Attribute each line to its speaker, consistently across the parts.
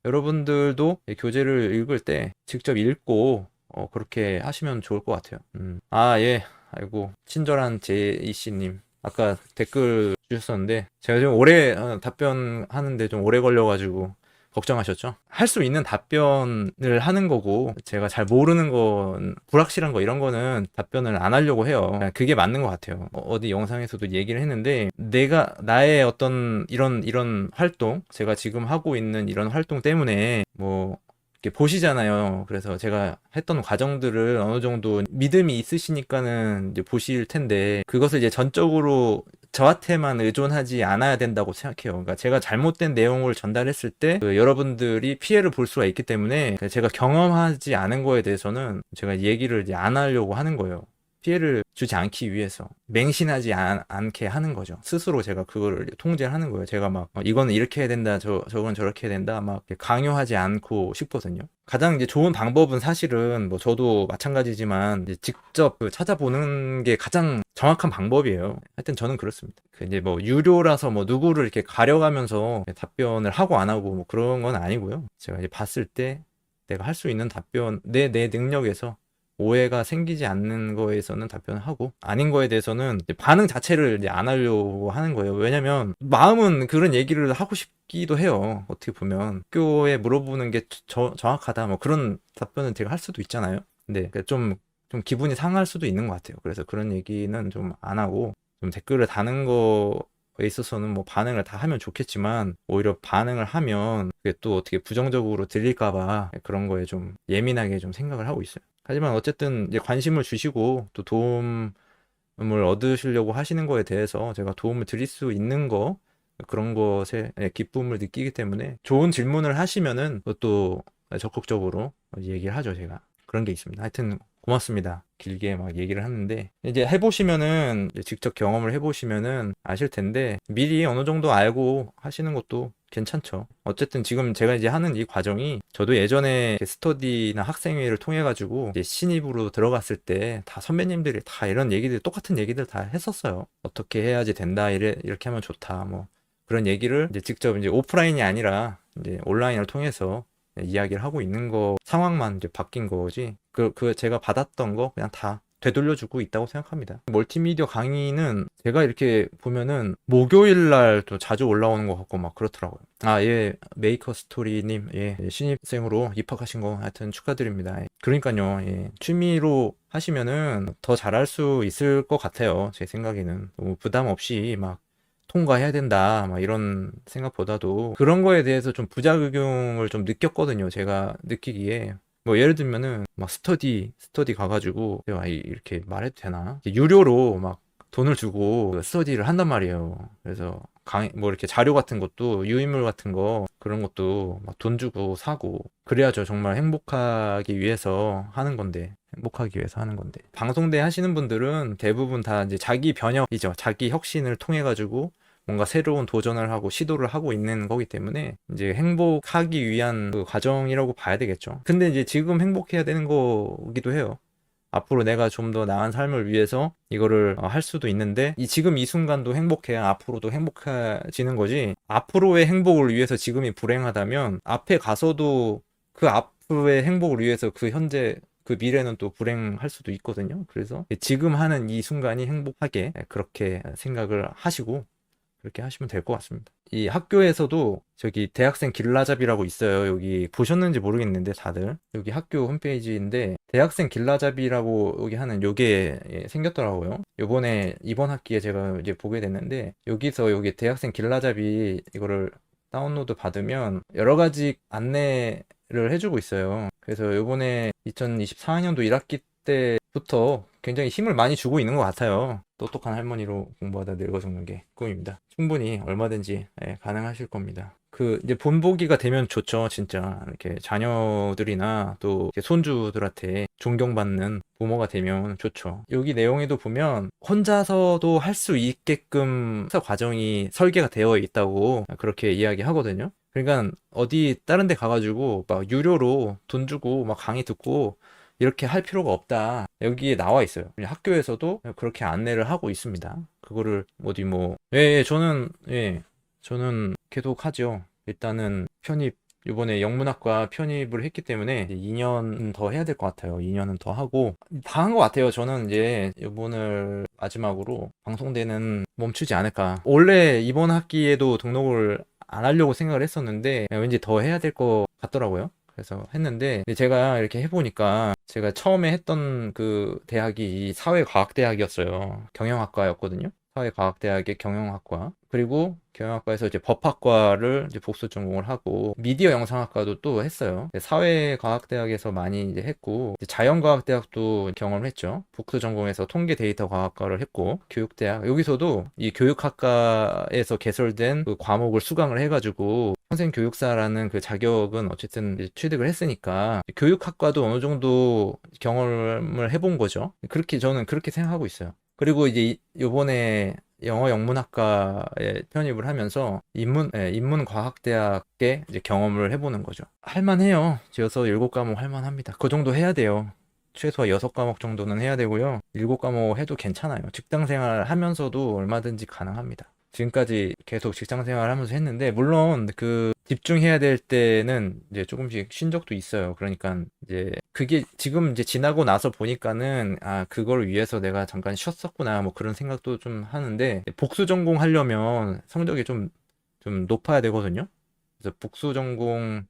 Speaker 1: 여러분들도 교재를 읽을 때 직접 읽고 그렇게 하시면 좋을 것 같아요. 아, 예. 아이고, 친절한 제이씨님. 아까 댓글 주셨었는데, 제가 좀 오래 답변하는데 좀 오래 걸려가지고, 걱정하셨죠? 할 수 있는 답변을 하는 거고, 제가 잘 모르는 건, 불확실한 거, 이런 거는 답변을 안 하려고 해요. 그게 맞는 것 같아요. 어디 영상에서도 얘기를 했는데, 나의 어떤 이런 활동, 제가 지금 하고 있는 이런 활동 때문에, 뭐, 이렇게 보시잖아요. 그래서 제가 했던 과정들을 어느 정도 믿음이 있으시니까는 이제 보실 텐데, 그것을 이제 전적으로 저한테만 의존하지 않아야 된다고 생각해요. 그러니까 제가 잘못된 내용을 전달했을 때 여러분들이 피해를 볼 수가 있기 때문에 제가 경험하지 않은 거에 대해서는 제가 얘기를 이제 안 하려고 하는 거예요. 피해를 주지 않기 위해서 맹신하지 않게 하는 거죠. 스스로 제가 그거를 통제를 하는 거예요. 제가 막 이거는 이렇게 해야 된다, 저건 저렇게 해야 된다, 막 강요하지 않고 싶거든요. 가장 이제 좋은 방법은 사실은 뭐 저도 마찬가지지만 이제 직접 찾아보는 게 가장 정확한 방법이에요. 하여튼 저는 그렇습니다. 이제 뭐 유료라서 뭐 누구를 이렇게 가려가면서 답변을 하고 안 하고 뭐 그런 건 아니고요. 제가 이제 봤을 때 내가 할 수 있는 답변, 내 능력에서 오해가 생기지 않는 거에서는 답변을 하고, 아닌 거에 대해서는 이제 반응 자체를 이제 안 하려고 하는 거예요. 왜냐면 마음은 그런 얘기를 하고 싶기도 해요. 어떻게 보면 학교에 물어보는 게 정확하다 뭐 그런 답변은 제가 할 수도 있잖아요. 근데 좀 기분이 상할 수도 있는 것 같아요. 그래서 그런 얘기는 좀 안 하고, 좀 댓글을 다는 거에 있어서는 뭐 반응을 다 하면 좋겠지만, 오히려 반응을 하면 그게 또 어떻게 부정적으로 들릴까봐 그런 거에 좀 예민하게 좀 생각을 하고 있어요. 하지만 어쨌든 이제 관심을 주시고 또 도움을 얻으시려고 하시는 거에 대해서 제가 도움을 드릴 수 있는 거, 그런 것에 기쁨을 느끼기 때문에 좋은 질문을 하시면은 또 적극적으로 얘기를 하죠, 제가. 그런 게 있습니다. 하여튼 고맙습니다. 길게 막 얘기를 하는데, 이제 해보시면은, 이제 직접 경험을 해보시면은 아실 텐데, 미리 어느 정도 알고 하시는 것도 괜찮죠. 어쨌든 지금 제가 이제 하는 이 과정이, 저도 예전에 스터디나 학생회를 통해 가지고 이제 신입으로 들어갔을 때 다 선배님들이 다 이런 얘기들, 똑같은 얘기들 다 했었어요. 어떻게 해야지 된다, 이렇게 하면 좋다, 뭐 그런 얘기를 이제 직접 이제 오프라인이 아니라 이제 온라인을 통해서 이야기를 하고 있는 거, 상황만 이제 바뀐 거지. 제가 받았던 거 그냥 다 되돌려주고 있다고 생각합니다. 멀티미디어 강의는 제가 이렇게 보면은 목요일 날 또 자주 올라오는 것 같고 막 그렇더라고요. 아, 예, 메이커 스토리님, 예, 신입생으로 입학하신 거 하여튼 축하드립니다. 예. 그러니까요, 예, 취미로 하시면은 더 잘할 수 있을 것 같아요. 제 생각에는 너무 부담 없이 막 통과해야 된다, 막 이런 생각보다도 그런 거에 대해서 좀 부작용을 좀 느꼈거든요. 제가 느끼기에. 뭐 예를 들면은 막 스터디 가가지고 내가 이렇게 말해도 되나? 유료로 막 돈을 주고 스터디를 한단 말이에요. 그래서 뭐 이렇게 자료 같은 것도 유인물 같은 거 그런 것도 막 돈 주고 사고 그래야죠. 정말 행복하기 위해서 하는 건데. 행복하기 위해서 하는 건데. 방송대 하시는 분들은 대부분 다 이제 자기 변혁이죠. 자기 혁신을 통해 가지고 뭔가 새로운 도전을 하고 시도를 하고 있는 거기 때문에 이제 행복하기 위한 그 과정이라고 봐야 되겠죠. 근데 이제 지금 행복해야 되는 거기도 해요. 앞으로 내가 좀 더 나은 삶을 위해서 이거를 할 수도 있는데 지금 이 순간도 행복해야 앞으로도 행복해지는 거지. 앞으로의 행복을 위해서 지금이 불행하다면 앞에 가서도 그 앞으로의 행복을 위해서 그 현재 그 미래는 또 불행할 수도 있거든요. 그래서 지금 하는 이 순간이 행복하게 그렇게 생각을 하시고 그렇게 하시면 될 것 같습니다. 이 학교에서도 저기 대학생 길라잡이라고 있어요. 여기 보셨는지 모르겠는데 다들 여기 학교 홈페이지인데 대학생 길라잡이라고 여기 하는 요게 생겼더라고요. 요번에 이번 학기에 제가 이제 보게 됐는데 여기서 여기 대학생 길라잡이 이거를 다운로드 받으면 여러 가지 안내를 해주고 있어요. 그래서 요번에 2024학년도 1학기 때부터 굉장히 힘을 많이 주고 있는 것 같아요. 똑똑한 할머니로 공부하다 늙어 죽는 게 꿈입니다. 충분히 얼마든지 가능하실 겁니다. 이제 본보기가 되면 좋죠, 진짜. 이렇게 자녀들이나 또 이렇게 손주들한테 존경받는 부모가 되면 좋죠. 여기 내용에도 보면 혼자서도 할 수 있게끔 학사 과정이 설계가 되어 있다고 그렇게 이야기하거든요. 그러니까 어디 다른 데 가가지고 막 유료로 돈 주고 막 강의 듣고 이렇게 할 필요가 없다. 여기에 나와 있어요. 학교에서도 그렇게 안내를 하고 있습니다. 그거를 예, 저는 계속 하죠. 일단은 편입 이번에 영문학과 편입을 했기 때문에 2년 더 해야 될 것 같아요. 2년은 더 하고 다 한 것 같아요. 저는 이제 이번을 마지막으로 방송대는 멈추지 않을까. 원래 이번 학기에도 등록을 안 하려고 생각을 했었는데 왠지 더 해야 될 것 같더라고요. 그래서 했는데 제가 이렇게 해보니까 제가 처음에 했던 그 대학이 이 사회과학대학이었어요. 경영학과였거든요. 사회과학대학의 경영학과. 그리고 경영학과에서 이제 법학과를 이제 복수 전공을 하고 미디어 영상학과도 또 했어요. 사회과학대학에서 많이 이제 했고 이제 자연과학대학도 경험을 했죠. 복수 전공에서 통계 데이터 과학과를 했고 교육대학 여기서도 이 교육학과에서 개설된 그 과목을 수강을 해가지고 평생 교육사라는 그 자격은 어쨌든 이제 취득을 했으니까 교육학과도 어느 정도 경험을 해본 거죠. 그렇게 저는 그렇게 생각하고 있어요. 그리고 이제 요번에 영어 영문학과에 편입을 하면서 인문과학대학에 이제 경험을 해보는 거죠. 할만해요. 지어서 7과목 할만합니다. 그 정도 해야 돼요. 최소 6과목 정도는 해야 되고요. 7과목 해도 괜찮아요. 직장 생활 하면서도 얼마든지 가능합니다. 지금까지 계속 직장 생활 하면서 했는데, 물론 그 집중해야 될 때는 이제 조금씩 쉰 적도 있어요. 그러니까 이제 그게 지금 이제 지나고 나서 보니까는 아, 그걸 위해서 내가 잠깐 쉬었었구나. 뭐 그런 생각도 좀 하는데, 복수 전공 하려면 성적이 좀 높아야 되거든요. 그래서 복수 전공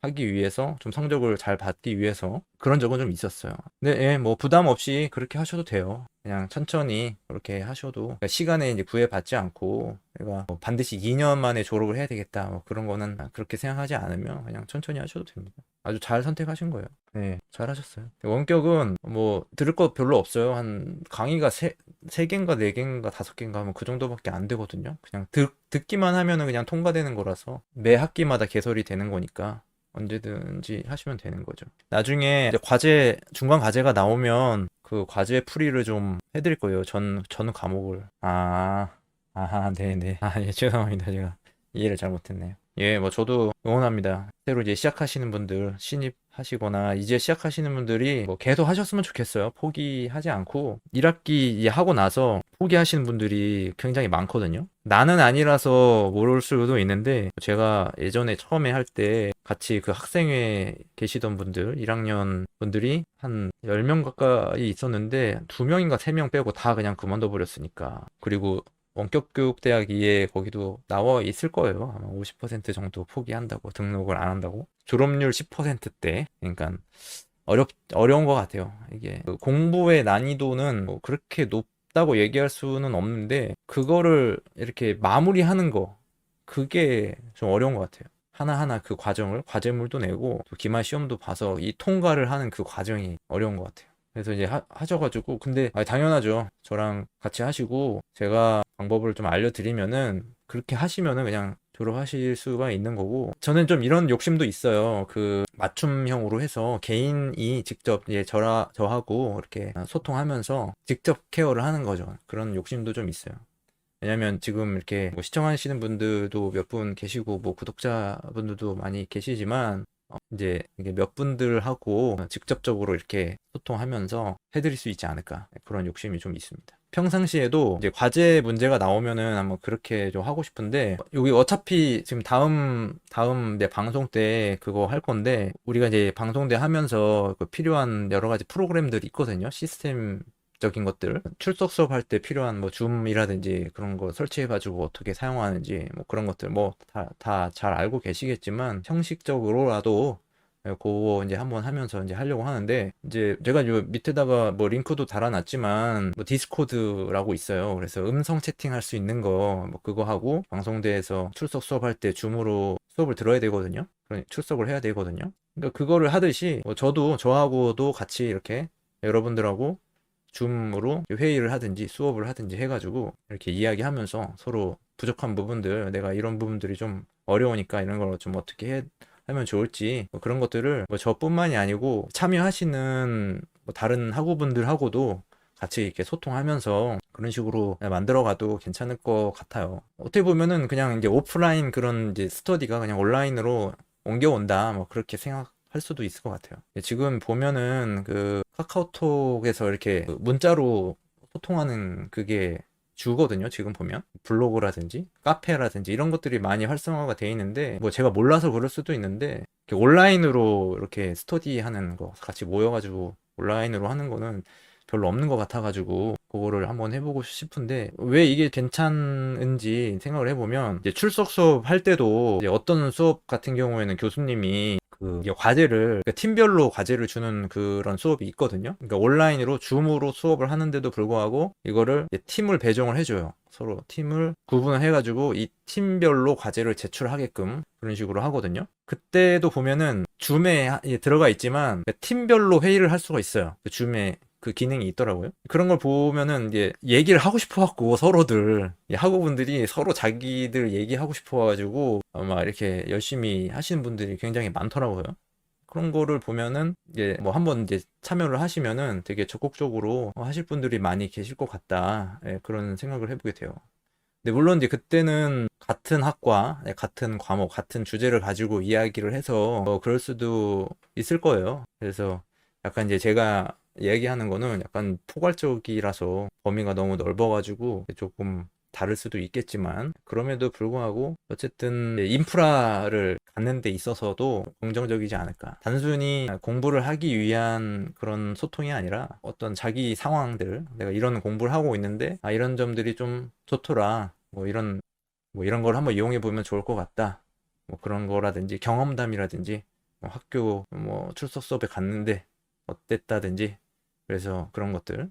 Speaker 1: 하기 위해서 좀 성적을 잘 받기 위해서 그런 적은 좀 있었어요. 근데 예, 뭐 부담 없이 그렇게 하셔도 돼요. 그냥 천천히 그렇게 하셔도 그러니까 시간에 이제 구애받지 않고 내가 뭐 반드시 2년 만에 졸업을 해야 되겠다 뭐 그런 거는 그렇게 생각하지 않으면 그냥 천천히 하셔도 됩니다. 아주 잘 선택하신 거예요. 네, 잘 하셨어요. 원격은 뭐 들을 거 별로 없어요. 한 강의가 세 개인가 네 개인가 다섯 개인가 하면 그 정도밖에 안 되거든요. 그냥 듣기만 하면은 그냥 통과되는 거라서 매 학기마다 개설이 되는 거니까 언제든지 하시면 되는 거죠. 나중에 이제 중간 과제가 나오면 그 과제 풀이를 좀 해드릴 거예요. 전 과목을. 네네. 예, 죄송합니다. 제가 이해를 잘못했네요. 예, 뭐 저도 응원합니다. 새로 이제 시작하시는 분들, 신입하시거나 이제 시작하시는 분들이 뭐 계속 하셨으면 좋겠어요. 포기하지 않고 1학기 이제 하고 나서 포기하시는 분들이 굉장히 많거든요. 나는 아니라서 모를 수도 있는데 제가 예전에 처음에 할 때 같이 그 학생회에 계시던 분들, 1학년 분들이 한 10명 가까이 있었는데 2명인가 3명 빼고 다 그냥 그만둬 버렸으니까. 그리고 원격교육대학이에 거기도 나와 있을 거예요. 아마 50% 정도 포기한다고, 등록을 안 한다고. 졸업률 10%대. 그러니까 어려운 것 같아요. 이게 그 공부의 난이도는 뭐 그렇게 높다고 얘기할 수는 없는데, 그거를 이렇게 마무리하는 거, 그게 좀 어려운 것 같아요. 하나하나 그 과정을, 과제물도 내고, 또 기말 시험도 봐서 이 통과를 하는 그 과정이 어려운 것 같아요. 그래서 이제 하셔가지고, 근데 당연하죠. 저랑 같이 하시고 제가 방법을 좀 알려드리면은 그렇게 하시면은 그냥 졸업하실 수가 있는 거고, 저는 좀 이런 욕심도 있어요. 그 맞춤형으로 해서 개인이 직접 이제 저하고 이렇게 소통하면서 직접 케어를 하는 거죠. 그런 욕심도 좀 있어요. 왜냐면 지금 이렇게 뭐 시청하시는 분들도 몇 분 계시고 뭐 구독자분들도 많이 계시지만 이제 이게 몇 분들하고 직접적으로 이렇게 소통하면서 해드릴 수 있지 않을까 그런 욕심이 좀 있습니다. 평상시에도 이제 과제 문제가 나오면은 한번 그렇게 좀 하고 싶은데 여기 어차피 지금 다음 내 방송 때 그거 할 건데 우리가 이제 방송 때 하면서 그 필요한 여러 가지 프로그램들이 있거든요. 시스템 적인 것들 출석 수업할 때 필요한 뭐 줌이라든지 그런 거 설치해가지고 어떻게 사용하는지 뭐 그런 것들 뭐 다 잘 알고 계시겠지만 형식적으로라도 그거 이제 한번 하면서 이제 하려고 하는데 이제 제가 요 밑에다가 뭐 링크도 달아놨지만 뭐 디스코드라고 있어요. 그래서 음성 채팅할 수 있는 거 뭐 그거 하고 방송대에서 출석 수업할 때 줌으로 수업을 들어야 되거든요. 출석을 해야 되거든요. 그러니까 그거를 하듯이 뭐 저하고도 같이 이렇게 여러분들하고 줌으로 회의를 하든지 수업을 하든지 해가지고 이렇게 이야기하면서 서로 부족한 부분들, 내가 이런 부분들이 좀 어려우니까 이런 걸 좀 어떻게 하면 좋을지 뭐 그런 것들을 뭐 저뿐만이 아니고 참여하시는 뭐 다른 학우분들하고도 같이 이렇게 소통하면서 그런 식으로 만들어가도 괜찮을 것 같아요. 어떻게 보면은 그냥 이제 오프라인 그런 이제 스터디가 그냥 온라인으로 옮겨온다 뭐 그렇게 생각할 수도 있을 것 같아요. 지금 보면은 그 카카오톡에서 이렇게 그 문자로 소통하는 그게 주거든요. 지금 보면 블로그라든지 카페라든지 이런 것들이 많이 활성화가 돼 있는데 뭐 제가 몰라서 그럴 수도 있는데 이렇게 온라인으로 이렇게 스터디하는 거 같이 모여가지고 온라인으로 하는 거는 별로 없는 것 같아가지고 그거를 한번 해보고 싶은데 왜 이게 괜찮은지 생각을 해보면 이제 출석 수업 할 때도 이제 어떤 수업 같은 경우에는 교수님이 그 이게 과제를 그러니까 팀별로 과제를 주는 그런 수업이 있거든요. 그러니까 온라인으로 줌으로 수업을 하는데도 불구하고 이거를 이제 팀을 배정을 해줘요. 서로 팀을 구분을 해가지고 이 팀별로 과제를 제출하게끔 그런 식으로 하거든요. 그때도 보면은 줌에 들어가 있지만 팀별로 회의를 할 수가 있어요. 그 줌에 그 기능이 있더라고요. 그런 걸 보면은 이제 얘기를 하고 싶어 갖고 서로들 학우분들이 서로 자기들 얘기하고 싶어 가지고 막 이렇게 열심히 하시는 분들이 굉장히 많더라고요. 그런 거를 보면은 이제 뭐 한번 이제 참여를 하시면은 되게 적극적으로 하실 분들이 많이 계실 것 같다. 예, 그런 생각을 해보게 돼요. 근데 물론 이제 그때는 같은 학과, 같은 과목, 같은 주제를 가지고 이야기를 해서 그럴 수도 있을 거예요. 그래서 약간 이제 제가 얘기하는 거는 약간 포괄적이라서 범위가 너무 넓어가지고 조금 다를 수도 있겠지만 그럼에도 불구하고 어쨌든 인프라를 갖는 데 있어서도 긍정적이지 않을까. 단순히 공부를 하기 위한 그런 소통이 아니라 어떤 자기 상황들, 내가 이런 공부를 하고 있는데 이런 점들이 좀 좋더라. 뭐 이런 걸 한번 이용해 보면 좋을 것 같다. 뭐 그런 거라든지 경험담이라든지 뭐 학교 뭐 출석 수업에 갔는데 어땠다든지 그래서 그런 것들.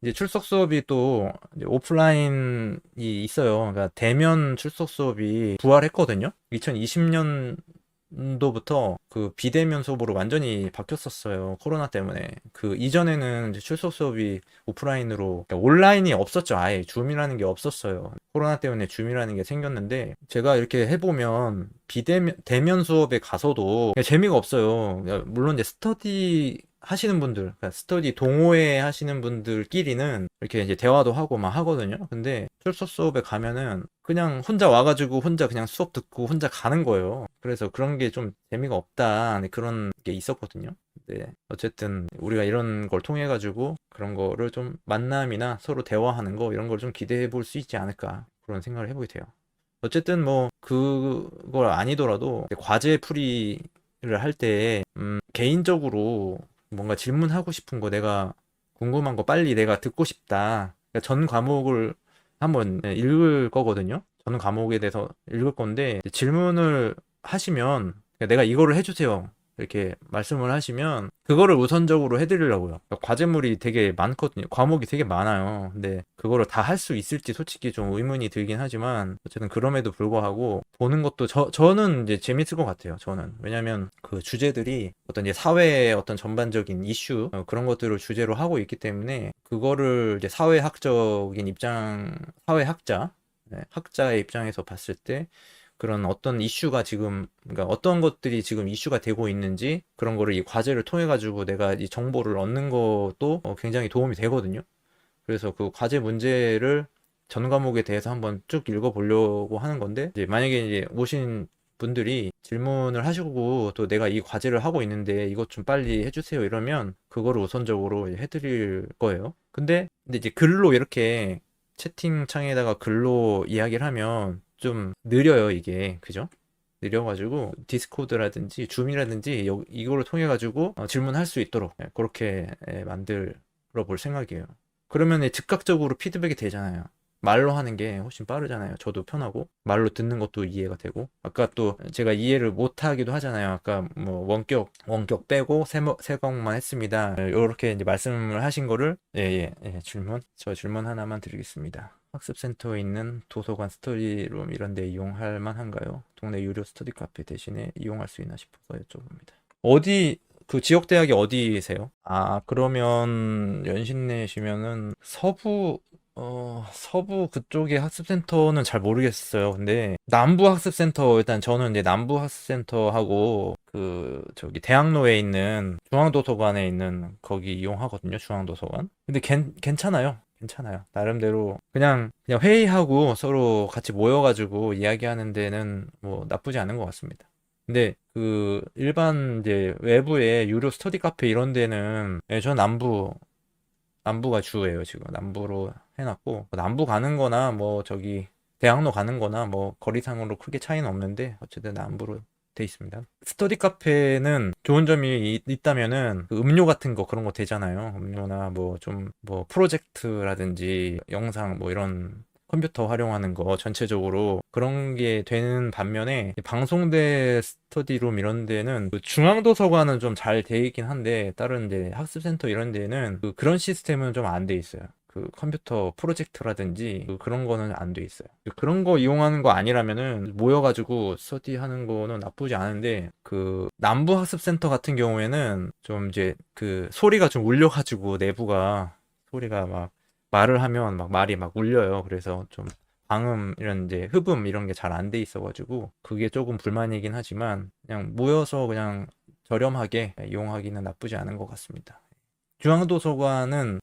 Speaker 1: 이제 출석 수업이 또 이제 오프라인이 있어요. 그러니까 대면 출석 수업이 부활했거든요. 2020년도부터 그 비대면 수업으로 완전히 바뀌었었어요. 코로나 때문에. 그 이전에는 이제 출석 수업이 오프라인으로, 그러니까 온라인이 없었죠. 아예 줌이라는 게 없었어요. 코로나 때문에 줌이라는 게 생겼는데 제가 이렇게 해보면 대면 수업에 가서도 재미가 없어요. 그러니까 물론 이제 스터디 하시는 분들, 그러니까 스터디 동호회 하시는 분들끼리는 이렇게 이제 대화도 하고 막 하거든요. 근데 출석 수업에 가면은 그냥 혼자 와가지고 혼자 그냥 수업 듣고 혼자 가는 거예요. 그래서 그런 게 좀 재미가 없다. 네, 그런 게 있었거든요. 근데 어쨌든 우리가 이런 걸 통해 가지고 그런 거를 좀 만남이나 서로 대화하는 거 이런 걸 좀 기대해 볼 수 있지 않을까 그런 생각을 해보게 돼요. 어쨌든 뭐 그걸 아니더라도 과제 풀이를 할 때 개인적으로 뭔가 질문하고 싶은 거 내가 궁금한 거 빨리 내가 듣고 싶다. 그러니까 전 과목을 한번 읽을 거거든요. 전 과목에 대해서 읽을 건데 질문을 하시면 그러니까 내가 이거를 해주세요. 이렇게 말씀을 하시면 그거를 우선적으로 해드리려고요. 그러니까 과제물이 되게 많거든요. 과목이 되게 많아요. 근데 그거를 다 할 수 있을지 솔직히 좀 의문이 들긴 하지만 어쨌든 그럼에도 불구하고 보는 것도 저는 이제 재밌을 것 같아요. 저는. 왜냐면 그 주제들이 어떤 이제 사회의 어떤 전반적인 이슈 그런 것들을 주제로 하고 있기 때문에 그거를 이제 사회학적인 입장, 사회학자, 학자의 입장에서 봤을 때 그런 어떤 이슈가 지금, 그러니까 어떤 것들이 지금 이슈가 되고 있는지 그런 거를 이 과제를 통해 가지고 내가 이 정보를 얻는 것도 굉장히 도움이 되거든요. 그래서 그 과제 문제를 전 과목에 대해서 한번 쭉 읽어보려고 하는 건데, 이제 만약에 이제 오신 분들이 질문을 하시고 또 내가 이 과제를 하고 있는데 이것 좀 빨리 해주세요 이러면 그거를 우선적으로 해드릴 거예요. 근데 이제 글로 이렇게 채팅창에다가 글로 이야기를 하면 좀 느려요, 이게. 그죠? 느려가지고 디스코드라든지 줌이라든지 이거를 통해 가지고 질문할 수 있도록 그렇게 만들어 볼 생각이에요. 그러면 즉각적으로 피드백이 되잖아요. 말로 하는 게 훨씬 빠르잖아요. 저도 편하고 말로 듣는 것도 이해가 되고 아까 또 제가 이해를 못 하기도 하잖아요. 아까 뭐 원격 빼고 세곡만 했습니다. 이렇게 이제 말씀을 하신 거를 저 질문 하나만 드리겠습니다. 학습센터에 있는 도서관, 스터디룸 이런 데 이용할 만한가요? 동네 유료 스터디 카페 대신에 이용할 수 있나 싶어서 여쭤봅니다. 그 지역 대학이 어디세요? 그러면 연신내시면은 서부 그쪽의 학습센터는 잘 모르겠어요. 근데 남부 학습센터 일단 저는 이제 남부 학습센터하고 그 저기 대학로에 있는 중앙도서관에 있는 거기 이용하거든요. 중앙도서관. 근데 괜찮아요. 괜찮아요. 나름대로 그냥 회의하고 서로 같이 모여가지고 이야기하는 데는 뭐 나쁘지 않은 것 같습니다. 근데 그 일반 이제 외부의 유료 스터디 카페 이런 데는 전 남부 남부가 주예요, 지금. 남부로 해놨고, 남부 가는 거나, 뭐, 저기, 대학로 가는 거나, 뭐, 거리상으로 크게 차이는 없는데, 어쨌든 남부로 돼 있습니다. 스터디 카페는 좋은 점이 있다면은, 그 음료 같은 거, 그런 거 되잖아요. 음료나, 뭐, 좀, 뭐, 프로젝트라든지, 영상, 뭐, 이런, 컴퓨터 활용하는 거 전체적으로 그런 게 되는 반면에 방송대 스터디룸 이런 데는 그 중앙도서관은 좀 잘 돼 있긴 한데 다른 이제 학습센터 이런 데는 그런 시스템은 좀 안 돼 있어요. 그 컴퓨터 프로젝트라든지 그런 거는 안 돼 있어요. 그런 거 이용하는 거 아니라면은 모여가지고 스터디 하는 거는 나쁘지 않은데 그 남부 학습센터 같은 경우에는 좀 이제 그 소리가 좀 울려가지고 내부가 소리가 막 말을 하면 막 말이 막 울려요. 그래서 좀 방음 이런 이제 흡음 이런 게 잘 안 돼 있어가지고 그게 조금 불만이긴 하지만 그냥 모여서 그냥 저렴하게 이용하기는 나쁘지 않은 것 같습니다. 중앙도서관은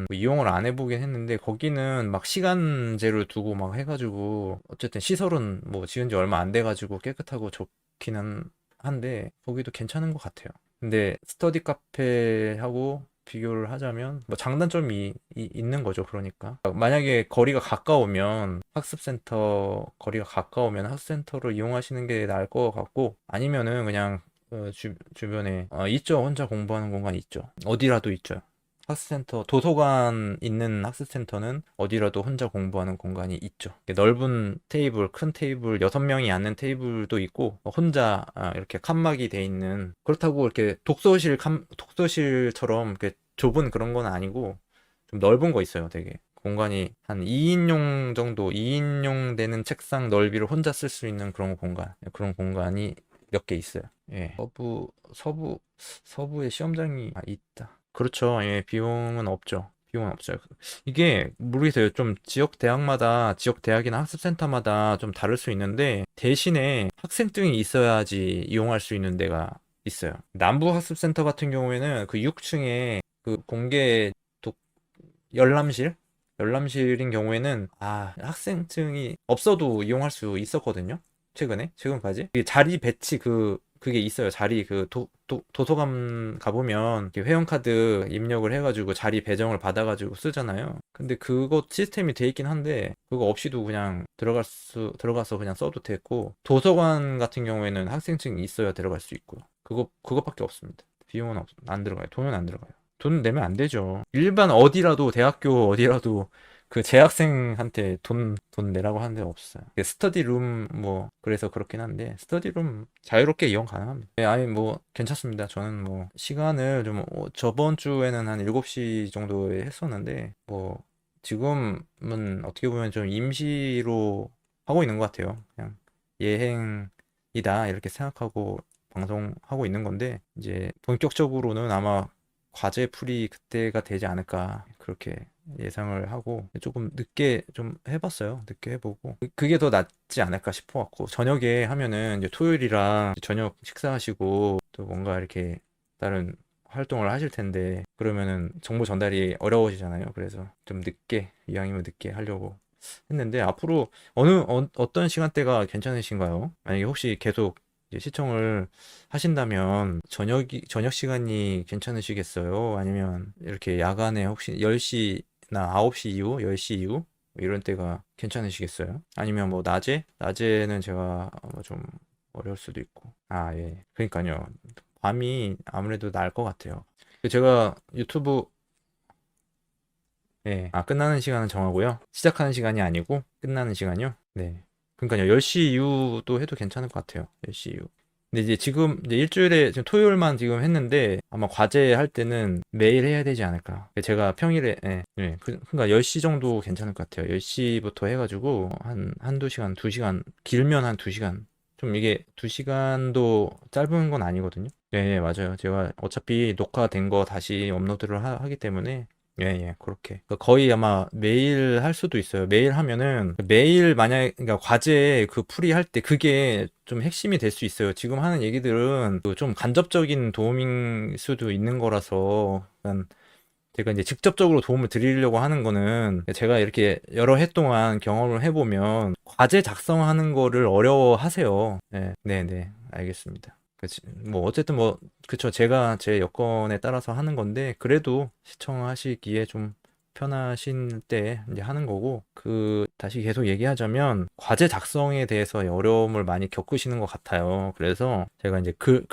Speaker 1: 뭐 이용을 안 해보긴 했는데 거기는 막 시간제를 두고 막 해가지고 어쨌든 시설은 뭐 지은 지 얼마 안 돼가지고 깨끗하고 좋기는 한데 거기도 괜찮은 것 같아요. 근데 스터디 카페하고 비교를 하자면 뭐 장단점이 있는 거죠. 그러니까 만약에 거리가 가까우면 학습센터를 이용하시는 게 나을 것 같고 아니면은 그냥 주변에 있죠. 혼자 공부하는 공간 있죠. 어디라도 있죠. 학습센터, 도서관 있는 학습센터는 어디라도 혼자 공부하는 공간이 있죠. 넓은 테이블, 큰 테이블, 6명이 앉는 테이블도 있고, 혼자 이렇게 칸막이 돼 있는, 그렇다고 이렇게 독서실처럼 이렇게 좁은 그런 건 아니고, 좀 넓은 거 있어요, 되게. 공간이 한 2인용 정도, 2인용 되는 책상 넓이를 혼자 쓸 수 있는 그런 공간이 몇 개 있어요. 예. 서부에 시험장이 있다. 그렇죠. 예, 비용은 없죠. 비용은 없어요. 이게 모르겠어요. 좀 지역 대학이나 학습센터마다 좀 다를 수 있는데 대신에 학생증이 있어야지 이용할 수 있는 데가 있어요. 남부 학습센터 같은 경우에는 그 6층에 그 공개 독 열람실 열람실인 경우에는 학생증이 없어도 이용할 수 있었거든요. 최근까지 그 자리 배치 그게 있어요. 자리 도서관 가보면 이렇게 회원카드 입력을 해가지고 자리 배정을 받아가지고 쓰잖아요. 근데 그거 시스템이 돼 있긴 한데 그거 없이도 그냥 들어가서 그냥 써도 됐고 도서관 같은 경우에는 학생증이 있어야 들어갈 수 있고요. 그것밖에 없습니다. 비용은 안 들어가요. 돈은 안 들어가요. 돈 내면 안 되죠. 일반 어디라도 대학교 어디라도 그 재학생한테 돈 내라고 하는 데 없어요. 스터디룸 뭐 그래서 그렇긴 한데 스터디룸 자유롭게 이용 가능합니다. 아니 뭐 괜찮습니다. 저는 뭐 시간을 좀 저번 주에는 한 7시 정도에 했었는데 뭐 지금은 어떻게 보면 좀 임시로 하고 있는 것 같아요. 그냥 예행이다 이렇게 생각하고 방송하고 있는 건데 이제 본격적으로는 아마 과제 풀이 그때가 되지 않을까 그렇게 예상을 하고 조금 늦게 좀 해봤어요. 늦게 해보고 그게 더 낫지 않을까 싶어갖고 저녁에 하면은 이제 토요일이랑 저녁 식사하시고 또 뭔가 이렇게 다른 활동을 하실 텐데 그러면은 정보 전달이 어려워지잖아요. 그래서 좀 늦게 이왕이면 늦게 하려고 했는데 앞으로 어떤 시간대가 괜찮으신가요? 만약에 혹시 계속 이제 시청을 하신다면 저녁 시간이 괜찮으시겠어요? 아니면 이렇게 야간에 혹시 10시나 9시 이후, 10시 이후 뭐 이런 때가 괜찮으시겠어요? 아니면 뭐 낮에는 제가 좀 어려울 수도 있고. 예. 그러니까요. 밤이 아무래도 나을 것 같아요. 제가 유튜브 끝나는 시간은 정하고요. 시작하는 시간이 아니고 끝나는 시간이요. 네. 그러니까요. 10시 이후도 해도 괜찮을 것 같아요. 10시 이후. 근데 이제 지금 이제 일주일에 지금 토요일만 지금 했는데 아마 과제 할 때는 매일 해야 되지 않을까. 제가 평일에 그러니까 10시 정도 괜찮을 것 같아요. 10시부터 해가지고 한두 시간, 2시간 길면 한 2시간. 좀 이게 2시간도 짧은 건 아니거든요. 네, 맞아요. 제가 어차피 녹화된 거 다시 업로드를 하기 때문에 그렇게. 그러니까 거의 아마 매일 할 수도 있어요. 매일 하면은, 매일 그러니까 과제 그 풀이 할 때 그게 좀 핵심이 될 수 있어요. 지금 하는 얘기들은 그좀 간접적인 도움일 수도 있는 거라서, 제가 이제 직접적으로 도움을 드리려고 하는 거는 제가 이렇게 여러 해 동안 경험을 해보면 과제 작성하는 거를 어려워하세요. 네, 네, 네. 알겠습니다. 뭐 어쨌든 뭐 그쵸, 제가 제 여건에 따라서 하는 건데 그래도 시청하시기에 좀 편하신 때 이제 하는 거고, 다시 계속 얘기하자면 과제 작성에 대해서 어려움을 많이 겪으시는 것 같아요. 그래서 제가 이제 글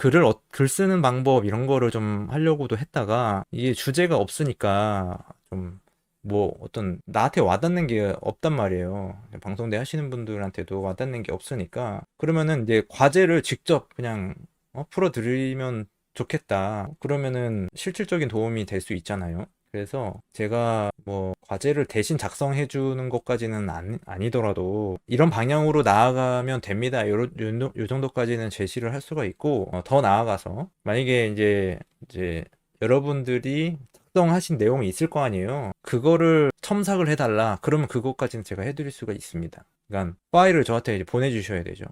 Speaker 1: 쓰는 방법 이런 거를 좀 하려고도 했다가 이게 주제가 없으니까 좀 뭐 어떤 나한테 와닿는 게 없단 말이에요. 방송대 하시는 분들한테도 와닿는 게 없으니까 그러면은 이제 과제를 직접 그냥 풀어드리면 좋겠다. 그러면은 실질적인 도움이 될 수 있잖아요. 그래서 제가 뭐 과제를 대신 작성해 주는 것까지는 아니더라도 이런 방향으로 나아가면 됩니다. 요 정도까지는 제시를 할 수가 있고, 더 나아가서 만약에 이제 여러분들이 작성하신 내용이 있을 거 아니에요. 그거를 첨삭을 해달라. 그러면 그것까지는 제가 해드릴 수가 있습니다. 그러니까 파일을 저한테 이제 보내주셔야 되죠.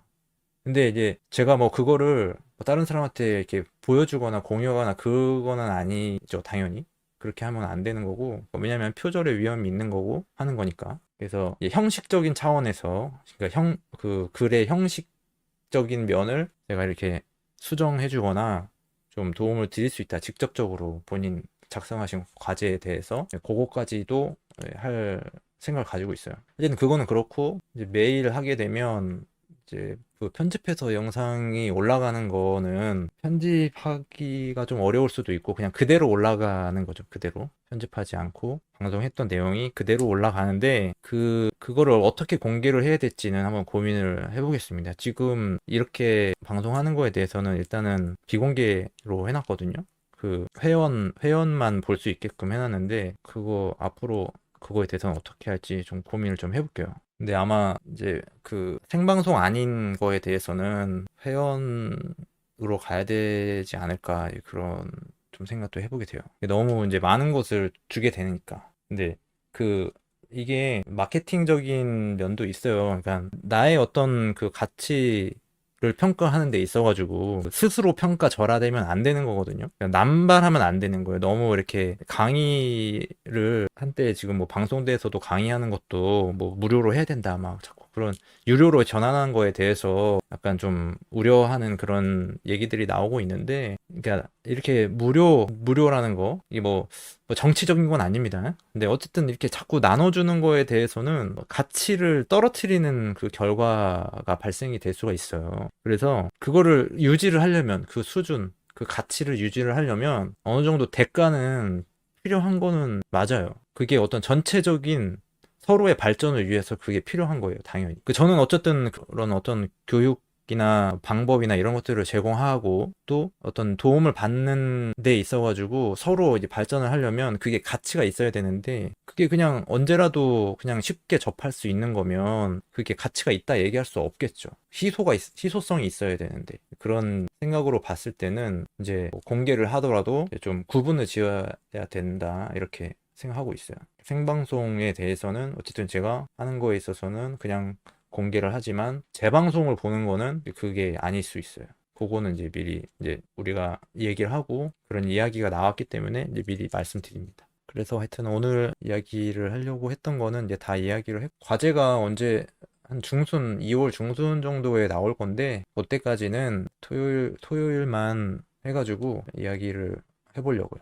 Speaker 1: 근데 이제 제가 뭐 그거를 뭐 다른 사람한테 이렇게 보여주거나 공유하거나 그거는 아니죠, 당연히. 그렇게 하면 안 되는 거고, 왜냐면 표절의 위험이 있는 거고 하는 거니까. 그래서 이제 형식적인 차원에서, 그러니까 그 글의 형식적인 면을 제가 이렇게 수정해 주거나 좀 도움을 드릴 수 있다. 직접적으로 본인 작성하신 과제에 대해서 그거까지도 할 생각을 가지고 있어요. 어쨌든 그거는 그렇고, 이제 매일 하게 되면 이제 그 편집해서 영상이 올라가는 거는 편집하기가 좀 어려울 수도 있고 그냥 그대로 올라가는 거죠. 그대로 편집하지 않고 방송했던 내용이 그대로 올라가는데, 그거를 어떻게 공개를 해야 될지는 한번 고민을 해보겠습니다. 지금 이렇게 방송하는 거에 대해서는 일단은 비공개로 해놨거든요. 그 회원만 볼 수 있게끔 해놨는데, 그거 앞으로 그거에 대해서는 어떻게 할지 좀 고민을 좀 해볼게요. 근데 아마 이제 그 생방송 아닌 거에 대해서는 회원으로 가야 되지 않을까, 그런 좀 생각도 해보게 돼요. 너무 이제 많은 것을 주게 되니까. 근데 그 이게 마케팅적인 면도 있어요. 그러니까 나의 어떤 그 가치를 평가하는 데 있어가지고 스스로 평가절하되면 안 되는 거거든요. 그러니까 남발하면 안 되는 거예요. 너무 이렇게 강의를 한때 지금 뭐 방송대에서도 강의하는 것도 뭐 무료로 해야 된다 막 자꾸 그런 유료로 전환한 거에 대해서 약간 좀 우려하는 그런 얘기들이 나오고 있는데, 그러니까 이렇게 무료라는 거 이게 뭐 정치적인 건 아닙니다. 근데 어쨌든 이렇게 자꾸 나눠주는 거에 대해서는 가치를 떨어뜨리는 그 결과가 발생이 될 수가 있어요. 그래서 그거를 유지를 하려면 그 수준, 그 가치를 유지를 하려면 어느 정도 대가는 필요한 거는 맞아요. 그게 어떤 전체적인 서로의 발전을 위해서 그게 필요한 거예요, 당연히. 저는 어쨌든 그런 어떤 교육이나 방법이나 이런 것들을 제공하고 또 어떤 도움을 받는 데 있어가지고 서로 이제 발전을 하려면 그게 가치가 있어야 되는데, 그게 그냥 언제라도 그냥 쉽게 접할 수 있는 거면 그게 가치가 있다 얘기할 수 없겠죠. 희소성이 있어야 되는데, 그런 생각으로 봤을 때는 이제 뭐 공개를 하더라도 좀 구분을 지어야 된다, 이렇게 생각하고 있어요. 생방송에 대해서는 어쨌든 제가 하는 거에 있어서는 그냥 공개를 하지만 재방송을 보는 거는 그게 아닐 수 있어요. 그거는 이제 미리 이제 우리가 얘기를 하고 그런 이야기가 나왔기 때문에 이제 미리 말씀드립니다. 그래서 하여튼 오늘 이야기를 하려고 했던 거는 이제 다 이야기를 했고, 과제가 언제 한 2월 중순 정도에 나올 건데 그때까지는 토요일만 해가지고 이야기를 해보려고요.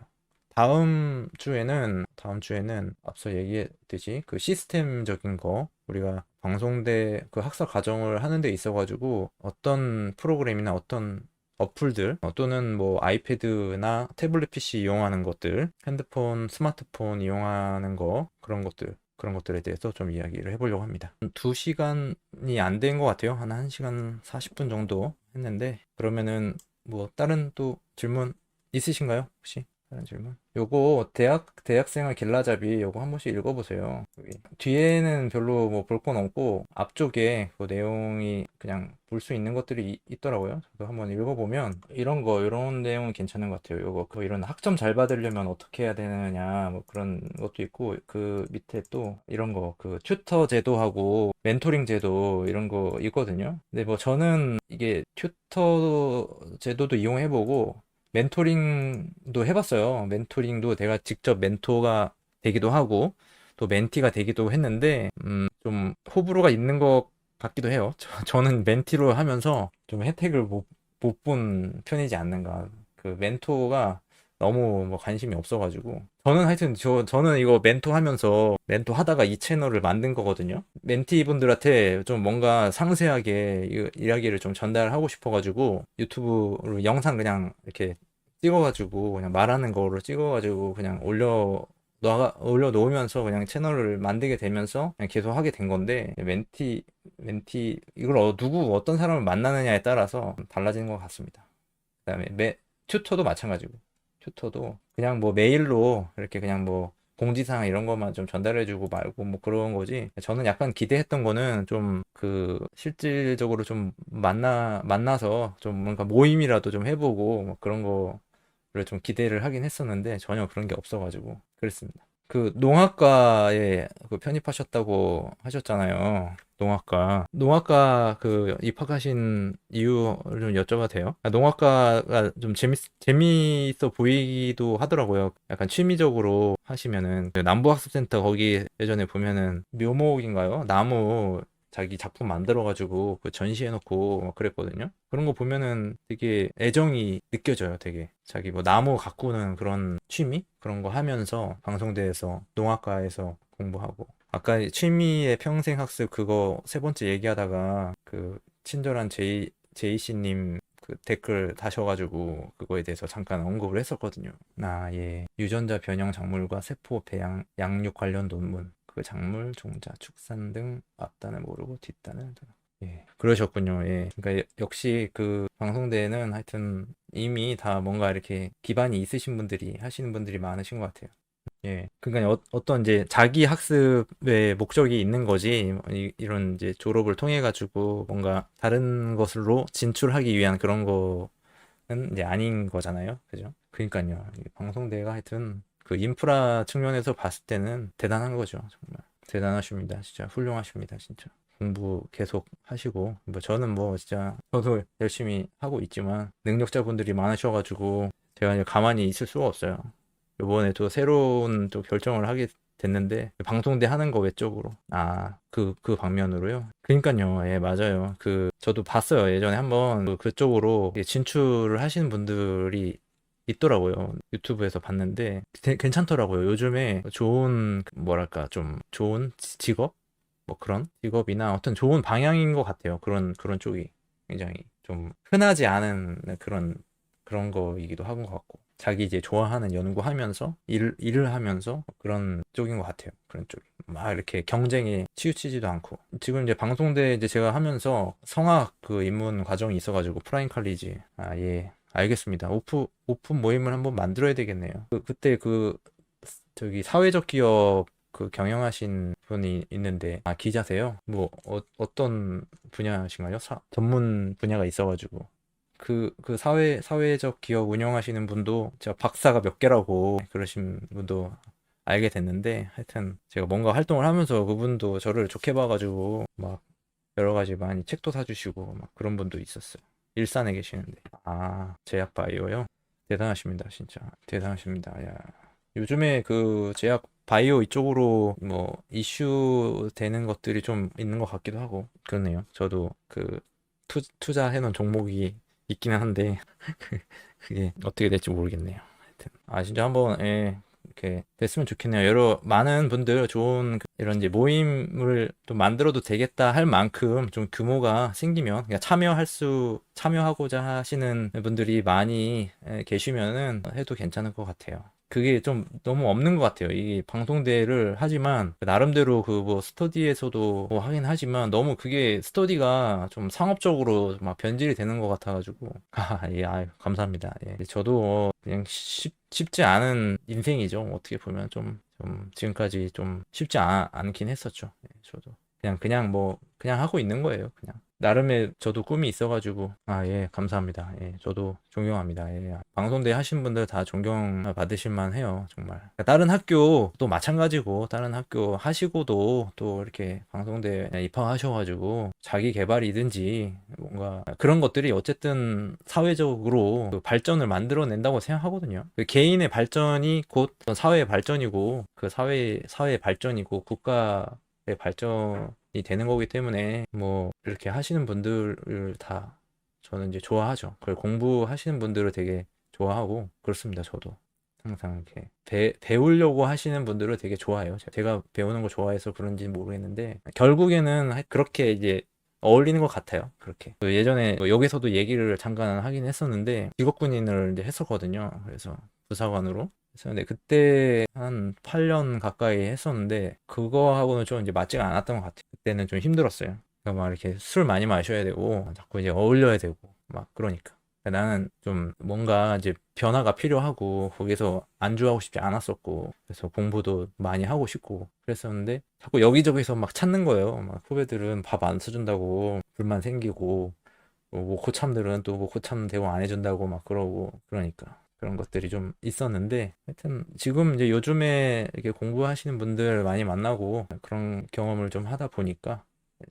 Speaker 1: 다음 주에는 앞서 얘기했듯이 그 시스템적인 거, 우리가 방송대 그 학사 과정을 하는 데 있어가지고 어떤 프로그램이나 어떤 어플들 또는 뭐 아이패드나 태블릿 PC 이용하는 것들, 핸드폰, 스마트폰 이용하는 거, 그런 것들에 대해서 좀 이야기를 해보려고 합니다. 2시간이 안 된 것 같아요. 한 1시간 40분 정도 했는데, 그러면은 뭐 다른 또 질문 있으신가요? 혹시? 다른 질문? 요거 대학생활 길라잡이 요거 한 번씩 읽어보세요. 여기 뒤에는 별로 뭐 볼 건 없고 앞쪽에 그 내용이 그냥 볼 수 있는 것들이 있더라고요. 저도 한번 읽어보면 이런 내용은 괜찮은 것 같아요. 요거 이런 학점 잘 받으려면 어떻게 해야 되느냐 뭐 그런 것도 있고, 그 밑에 또 이런 거 그 튜터 제도하고 멘토링 제도 이런 거 있거든요. 근데 뭐 저는 이게 튜터 제도도 이용해보고 멘토링도 해봤어요. 멘토링도 내가 직접 멘토가 되기도 하고 또 멘티가 되기도 했는데 좀 호불호가 있는 것 같기도 해요. 저는 멘티로 하면서 좀 혜택을 못 본 편이지 않는가. 그 멘토가 너무 뭐 관심이 없어가지고. 저는 하여튼, 저는 이거 멘토 하면서, 멘토 하다가 이 채널을 만든 거거든요. 멘티분들한테 좀 뭔가 상세하게 이야기를 좀 전달하고 싶어가지고, 유튜브로 영상 그냥 이렇게 찍어가지고, 그냥 말하는 거로 찍어가지고, 그냥 올려놓으면서 그냥 채널을 만들게 되면서 그냥 계속 하게 된 건데, 이걸 어떤 사람을 만나느냐에 따라서 달라지는 것 같습니다. 그다음에 튜터도 마찬가지고, 튜터도 그냥 뭐 메일로 이렇게 그냥 뭐 공지사항 이런 것만 좀 전달해주고 말고 뭐 그런 거지. 저는 약간 기대했던 거는 좀 그 실질적으로 좀 만나서 좀 뭔가 모임이라도 좀 해보고 뭐 그런 거를 좀 기대를 하긴 했었는데 전혀 그런 게 없어가지고 그랬습니다. 그 농학과에 그 편입하셨다고 하셨잖아요. 농학과 그 입학하신 이유를 좀 여쭤봐도 돼요? 농학과가 좀 재미있어 보이기도 하더라고요. 약간 취미적으로 하시면은 그 남부학습센터 거기 예전에 보면은 묘목인가요? 나무 자기 작품 만들어가지고 그 전시해놓고 막 그랬거든요. 그런 거 보면은 되게 애정이 느껴져요. 되게 자기 뭐 나무 가꾸는 그런 취미 그런 거 하면서 방송대에서 농학과에서 공부하고 아까 취미의 평생 학습 그거 세 번째 얘기하다가 그 친절한 제이씨님 그 댓글 다셔가지고 그거에 대해서 잠깐 언급을 했었거든요. 예. 유전자 변형 작물과 세포 배양 양육 관련 논문. 그 작물, 종자, 축산 등 앞단을 모르고 뒷단을 예. 그러셨군요. 예. 그러니까 역시 그 방송대에는 하여튼 이미 다 뭔가 이렇게 기반이 있으신 분들이 하시는 분들이 많으신 것 같아요. 예. 그러니까 어떤 이제 자기 학습의 목적이 있는 거지. 이런 이제 졸업을 통해 가지고 뭔가 다른 것으로 진출하기 위한 그런 거는 이제 아닌 거잖아요. 그죠? 그러니까요. 이 방송대가 하여튼 그 인프라 측면에서 봤을 때는 대단한 거죠. 정말. 대단하십니다. 진짜 훌륭하십니다. 진짜. 공부 계속 하시고 뭐 저는 뭐 진짜 저도 열심히 하고 있지만 능력자분들이 많으셔가지고 제가 이제 가만히 있을 수가 없어요. 이번에 또 새로운 또 결정을 하게 됐는데 방송대 하는 거 외적으로 그 방면으로요. 그러니까요. 예, 맞아요. 저도 봤어요. 예전에 한번 그쪽으로 진출을 하시는 분들이 있더라고요. 유튜브에서 봤는데 괜찮더라고요. 요즘에 좋은 뭐랄까 좀 좋은 직업 뭐 그런 직업이나 어떤 좋은 방향인 것 같아요. 그런 쪽이 굉장히 좀 흔하지 않은 그런 거이기도 한것 같고 자기 이제 좋아하는 연구하면서 일을 하면서 그런 쪽인 것 같아요. 그런 쪽이 막 이렇게 경쟁에 치우치지도 않고 지금 이제 방송대 이제 제가 하면서 성악 그 입문 과정이 있어가지고 프라임 칼리지 예. 알겠습니다. 오픈 모임을 한번 만들어야 되겠네요. 그때 저기 사회적 기업 그 경영하신 분이 있는데 기자세요? 뭐 어떤 분야신가요? 전문 분야가 있어가지고 그 사회적 기업 운영하시는 분도 제가 박사가 몇 개라고 그러신 분도 알게 됐는데 하여튼 제가 뭔가 활동을 하면서 그분도 저를 좋게 봐가지고 막 여러 가지 많이 책도 사주시고 막 그런 분도 있었어요. 일산에 계시는데 제약 바이오요? 대단하십니다. 진짜 대단하십니다. 야. 요즘에 그 제약 바이오 이쪽으로 뭐 이슈 되는 것들이 좀 있는 것 같기도 하고 그러네요. 저도 그 투자해놓은 종목이 있기는 한데 그게 어떻게 될지 모르겠네요. 하여튼 진짜 한번 이렇게 됐으면 좋겠네요. 많은 분들 좋은 이런 이제 모임을 또 만들어도 되겠다 할 만큼 좀 규모가 생기면 그냥 참여하고자 하시는 분들이 많이 계시면은 해도 괜찮을 것 같아요. 그게 좀 너무 없는 것 같아요. 이 방송대를 하지만 나름대로 그 뭐 스터디에서도 뭐 하긴 하지만 너무 그게 스터디가 좀 상업적으로 막 변질이 되는 것 같아가지고 예, 감사합니다. 예. 저도 그냥 쉽지 않은 인생이죠. 어떻게 보면 좀 지금까지 좀 쉽지 않긴 했었죠. 예, 저도 그냥 하고 있는 거예요. 그냥 나름의 저도 꿈이 있어가지고 예, 감사합니다. 예, 저도 존경합니다. 예, 방송대 하신 분들 다 존경 받으실 만해요. 정말 다른 학교 또 마찬가지고 다른 학교 하시고도 또 이렇게 방송대 입학하셔가지고 자기 개발이든지 뭔가 그런 것들이 어쨌든 사회적으로 그 발전을 만들어낸다고 생각하거든요. 그 개인의 발전이 곧 사회의 발전이고 그 사회의 발전이고 국가의 발전이 되는 거기 때문에 뭐 이렇게 하시는 분들을 다 저는 이제 좋아하죠. 그걸 공부하시는 분들을 되게 좋아하고 그렇습니다. 저도 항상 이렇게 배우려고 하시는 분들을 되게 좋아해요. 제가 배우는 거 좋아해서 그런지는 모르겠는데 결국에는 그렇게 이제 어울리는 것 같아요. 그렇게 예전에 여기서도 얘기를 잠깐 하긴 했었는데 직업군인을 이제 했었거든요. 그래서 부사관으로 했었는데 그때 한 8년 가까이 했었는데 그거하고는 좀 이제 맞지가 않았던 것 같아요. 그때는 좀 힘들었어요. 그러니까 막 이렇게 술 많이 마셔야 되고 자꾸 이제 어울려야 되고 막 그러니까 나는 좀 뭔가 이제 변화가 필요하고 거기서 안주하고 싶지 않았었고 그래서 공부도 많이 하고 싶고 그랬었는데 자꾸 여기저기서 막 찾는 거예요. 막 후배들은 밥 안 사준다고 불만 생기고 뭐 고참들은 또 뭐 고참 대우 안 해준다고 막 그러고 그러니까 그런 것들이 좀 있었는데 하여튼 지금 이제 요즘에 이렇게 공부하시는 분들 많이 만나고 그런 경험을 좀 하다 보니까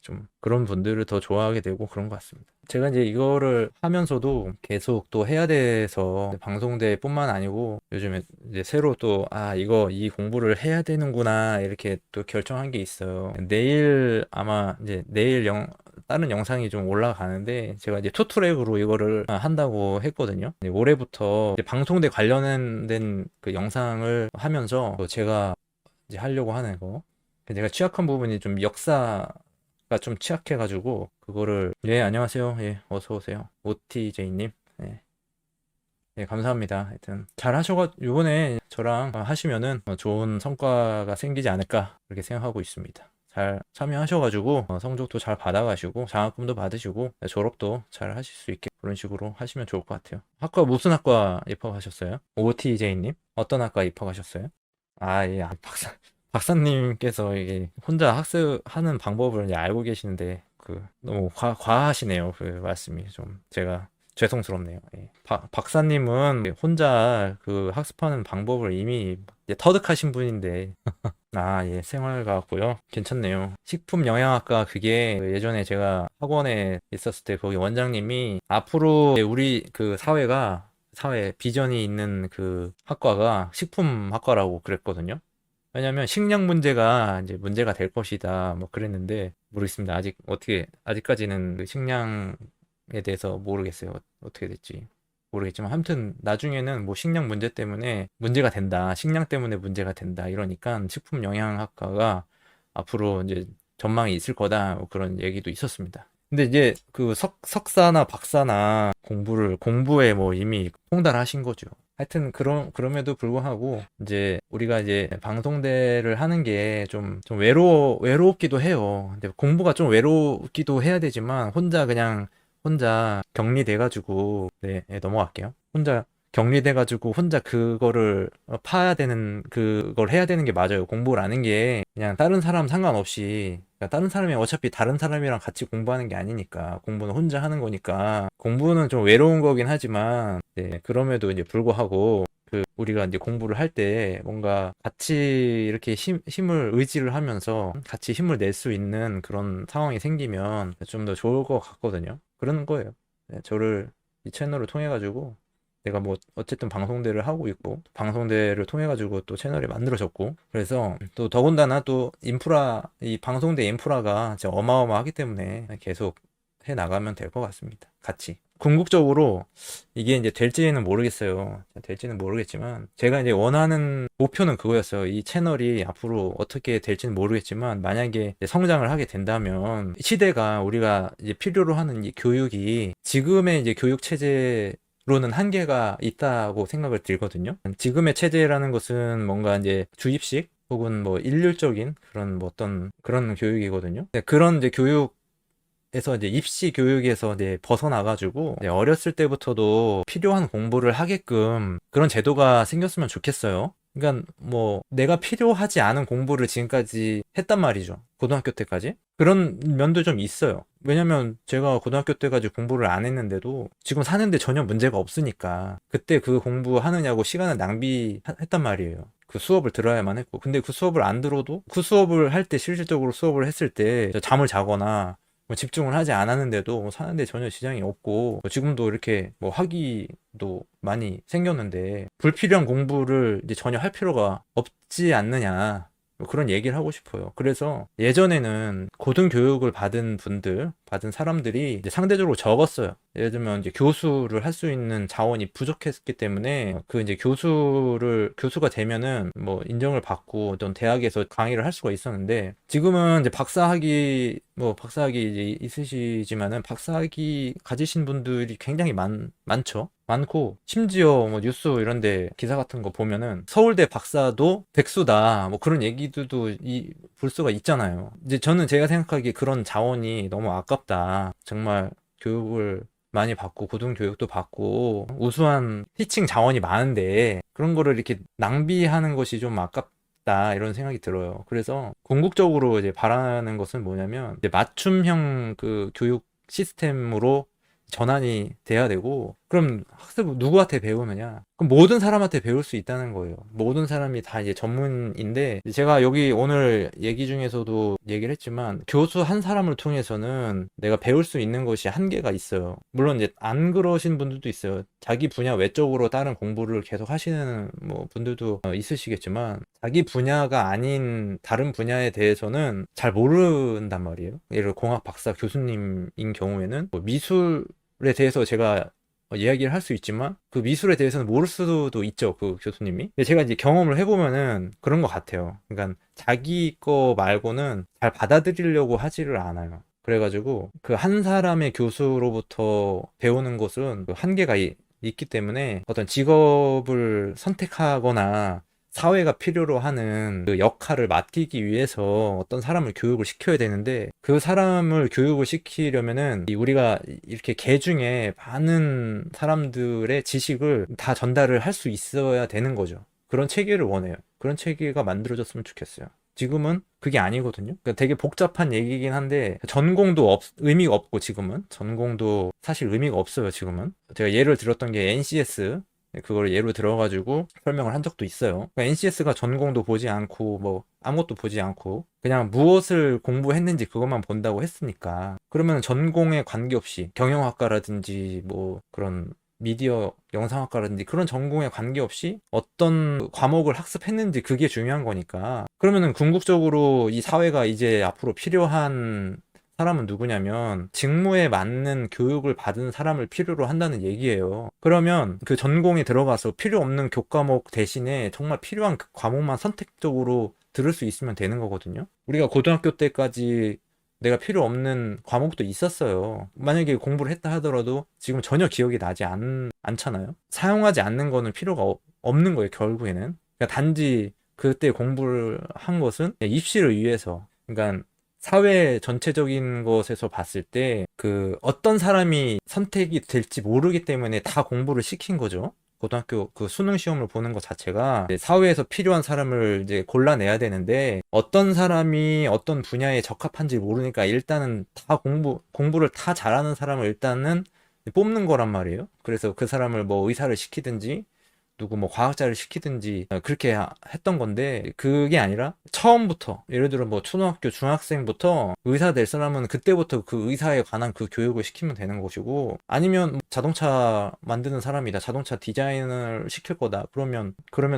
Speaker 1: 좀 그런 분들을 더 좋아하게 되고 그런 것 같습니다. 제가 이제 이거를 하면서도 계속 또 해야 돼서 방송대뿐만 아니고 요즘에 이제 새로 또 이 공부를 해야 되는구나 이렇게 또 결정한 게 있어요. 내일 아마 이제 내일 다른 영상이 좀 올라가는데 제가 이제 투트랙으로 이거를 한다고 했거든요. 올해부터 이제 방송대 관련된 그 영상을 하면서 제가 이제 하려고 하는 거 제가 취약한 부분이 좀 역사가 좀 취약해가지고 그거를 안녕하세요. 어서 오세요. OTJ님. 감사합니다. 하여튼 잘 하셔가지고 이번에 저랑 하시면은 좋은 성과가 생기지 않을까 그렇게 생각하고 있습니다. 잘 참여하셔가지고 성적도 잘 받아가시고 장학금도 받으시고 졸업도 잘 하실 수 있게 그런 식으로 하시면 좋을 것 같아요. 학과 무슨 학과 입학하셨어요? OTJ님 어떤 학과 입학하셨어요? 예, 박사님께서 이게 혼자 학습하는 방법을 이제 알고 계시는데 너무 과하시네요. 그 말씀이 좀 제가 죄송스럽네요. 박사님은 혼자 그 학습하는 방법을 이미 이제 터득하신 분인데 생활과학고요. 괜찮네요. 식품영양학과 그게 예전에 제가 학원에 있었을 때 거기 원장님이 앞으로 우리 그 사회 비전이 있는 그 학과가 식품학과라고 그랬거든요. 왜냐면 식량 문제가 이제 문제가 될 것이다 뭐 그랬는데 모르겠습니다. 아직까지는 그 식량에 대해서 모르겠어요. 어떻게 될지 모르겠지만 아무튼 나중에는 뭐 식량 문제 때문에 문제가 된다. 식량 때문에 문제가 된다. 이러니까 식품 영양학과가 앞으로 이제 전망이 있을 거다. 뭐 그런 얘기도 있었습니다. 근데 이제 그 석사나 박사나 공부에 뭐 이미 통달하신 거죠. 하여튼 그럼에도 불구하고 이제 우리가 이제 방송대를 하는 게 좀 외롭기도 해요. 근데 공부가 좀 외롭기도 해야 되지만 혼자 격리돼가지고 넘어갈게요. 혼자 격리돼가지고 혼자 그거를 그걸 해야 되는 게 맞아요. 공부를 하는 게 그냥 다른 사람 상관없이 그러니까 다른 사람이 어차피 다른 사람이랑 같이 공부하는 게 아니니까 공부는 혼자 하는 거니까 공부는 좀 외로운 거긴 하지만 그럼에도 이제 불구하고 우리가 이제 공부를 할 때 뭔가 같이 이렇게 의지를 하면서 같이 힘을 낼 수 있는 그런 상황이 생기면 좀 더 좋을 것 같거든요. 그러는 거예요. 저를 이 채널을 통해 가지고 내가 뭐 어쨌든 방송대를 하고 있고 방송대를 통해 가지고 또 채널이 만들어졌고 그래서 또 더군다나 또 이 방송대 인프라가 진짜 어마어마하기 때문에 계속 해 나가면 될 것 같습니다. 같이 궁극적으로 이게 이제 될지는 모르겠어요. 될지는 모르겠지만 제가 이제 원하는 목표는 그거였어요. 이 채널이 앞으로 어떻게 될지는 모르겠지만 만약에 이제 성장을 하게 된다면 시대가 우리가 이제 필요로 하는 이 교육이 지금의 이제 교육 체제로는 한계가 있다고 생각을 들거든요. 지금의 체제라는 것은 뭔가 이제 주입식 혹은 뭐 일률적인 그런 뭐 어떤 그런 교육이거든요. 그런 이제 교육에서 이제 입시 교육에서 이제 벗어나가지고 어렸을 때부터도 필요한 공부를 하게끔 그런 제도가 생겼으면 좋겠어요. 그러니까 뭐 내가 필요하지 않은 공부를 지금까지 했단 말이죠. 고등학교 때까지. 그런 면도 좀 있어요. 왜냐면 제가 고등학교 때까지 공부를 안 했는데도 지금 사는데 전혀 문제가 없으니까 그때 그 공부하느냐고 시간을 낭비했단 말이에요. 그 수업을 들어야만 했고. 근데 그 수업을 안 들어도 그 수업을 할 때 실질적으로 수업을 했을 때 잠을 자거나 뭐 집중을 하지 않았는데도 뭐 사는데 전혀 지장이 없고 뭐 지금도 이렇게 뭐 학위도 많이 생겼는데 불필요한 공부를 이제 전혀 할 필요가 없지 않느냐 뭐 그런 얘기를 하고 싶어요. 그래서 예전에는 고등교육을 받은 분들 받은 사람들이 이제 상대적으로 적었어요. 예를 들면 이제 교수를 할 수 있는 자원이 부족했기 때문에 그 이제 교수가 되면은 뭐 인정을 받고 어떤 대학에서 강의를 할 수가 있었는데, 지금은 이제 박사학위 이제 있으시지만은 박사학위 가지신 분들이 굉장히 많죠. 많고, 심지어 뭐 뉴스 이런데 기사 같은 거 보면은 서울대 박사도 백수다 뭐 그런 얘기들도 볼 수가 있잖아요. 이제 제가 생각하기에 그런 자원이 너무 아깝다. 정말 교육을 많이 받고 고등교육도 받고 우수한 티칭 자원이 많은데 그런 거를 이렇게 낭비하는 것이 좀 아깝다, 이런 생각이 들어요. 그래서 궁극적으로 이제 바라는 것은 뭐냐면, 이제 맞춤형 그 교육 시스템으로 전환이 돼야 되고, 그럼 학습 누구한테 배우느냐? 그럼 모든 사람한테 배울 수 있다는 거예요. 모든 사람이 다 이제 전문인데, 제가 여기 오늘 얘기 중에서도 얘기를 했지만, 교수 한 사람을 통해서는 내가 배울 수 있는 것이 한계가 있어요. 물론 이제 안 그러신 분들도 있어요. 자기 분야 외적으로 다른 공부를 계속 하시는 뭐 분들도 있으시겠지만, 자기 분야가 아닌 다른 분야에 대해서는 잘 모른단 말이에요. 예를 들어 공학 박사 교수님인 경우에는 뭐 미술에 대해서 제가 이야기를 할 수 있지만 그 미술에 대해서는 모를 수도 있죠, 그 교수님이. 근데 제가 이제 경험을 해보면은 그런 것 같아요. 그러니까 자기 거 말고는 잘 받아들이려고 하지를 않아요. 그래가지고 그 한 사람의 교수로부터 배우는 것은 그 한계가 있기 때문에 어떤 직업을 선택하거나 사회가 필요로 하는 그 역할을 맡기기 위해서 어떤 사람을 교육을 시켜야 되는데, 그 사람을 교육을 시키려면은 우리가 이렇게 개 중에 많은 사람들의 지식을 다 전달을 할 수 있어야 되는 거죠. 그런 체계를 원해요. 그런 체계가 만들어졌으면 좋겠어요. 지금은 그게 아니거든요. 그러니까 되게 복잡한 얘기긴 한데, 전공도 의미가 없고, 지금은 전공도 사실 의미가 없어요. 지금은 제가 예를 들었던 게 NCS, 그걸 예로 들어가지고 설명을 한 적도 있어요. 그러니까 NCS가 전공도 보지 않고 뭐 아무것도 보지 않고 그냥 무엇을 공부했는지 그것만 본다고 했으니까, 그러면 전공에 관계없이 경영학과라든지 뭐 그런 미디어 영상학과라든지 그런 전공에 관계없이 어떤 과목을 학습했는지 그게 중요한 거니까, 그러면은 궁극적으로 이 사회가 이제 앞으로 필요한 사람은 누구냐면 직무에 맞는 교육을 받은 사람을 필요로 한다는 얘기예요. 그러면 그 전공에 들어가서 필요 없는 교과목 대신에 정말 필요한 그 과목만 선택적으로 들을 수 있으면 되는 거거든요. 우리가 고등학교 때까지 내가 필요 없는 과목도 있었어요. 만약에 공부를 했다 하더라도 지금 전혀 기억이 나지 않잖아요. 사용하지 않는 거는 필요가 없는 거예요, 결국에는. 그러니까 단지 그때 공부를 한 것은 입시를 위해서, 그러니까 사회 전체적인 것에서 봤을 때 그 어떤 사람이 선택이 될지 모르기 때문에 다 공부를 시킨 거죠. 고등학교 그 수능 시험을 보는 것 자체가 이제 사회에서 필요한 사람을 이제 골라내야 되는데, 어떤 사람이 어떤 분야에 적합한지 모르니까 일단은 다 공부를 다 잘하는 사람을 일단은 뽑는 거란 말이에요. 그래서 그 사람을 뭐 의사를 시키든지 누구 뭐 과학자를 시키든지 그렇게 했던 건데, 그게 아니라 처음부터 예를 들어 뭐 초등학교 중학생부터 의사 될 사람은 그때부터 그 의사에 관한 그 교육을 시키면 되는 것이고, 아니면 뭐 자동차 만드는 사람이다, 자동차 디자인을 시킬 거다, 그러면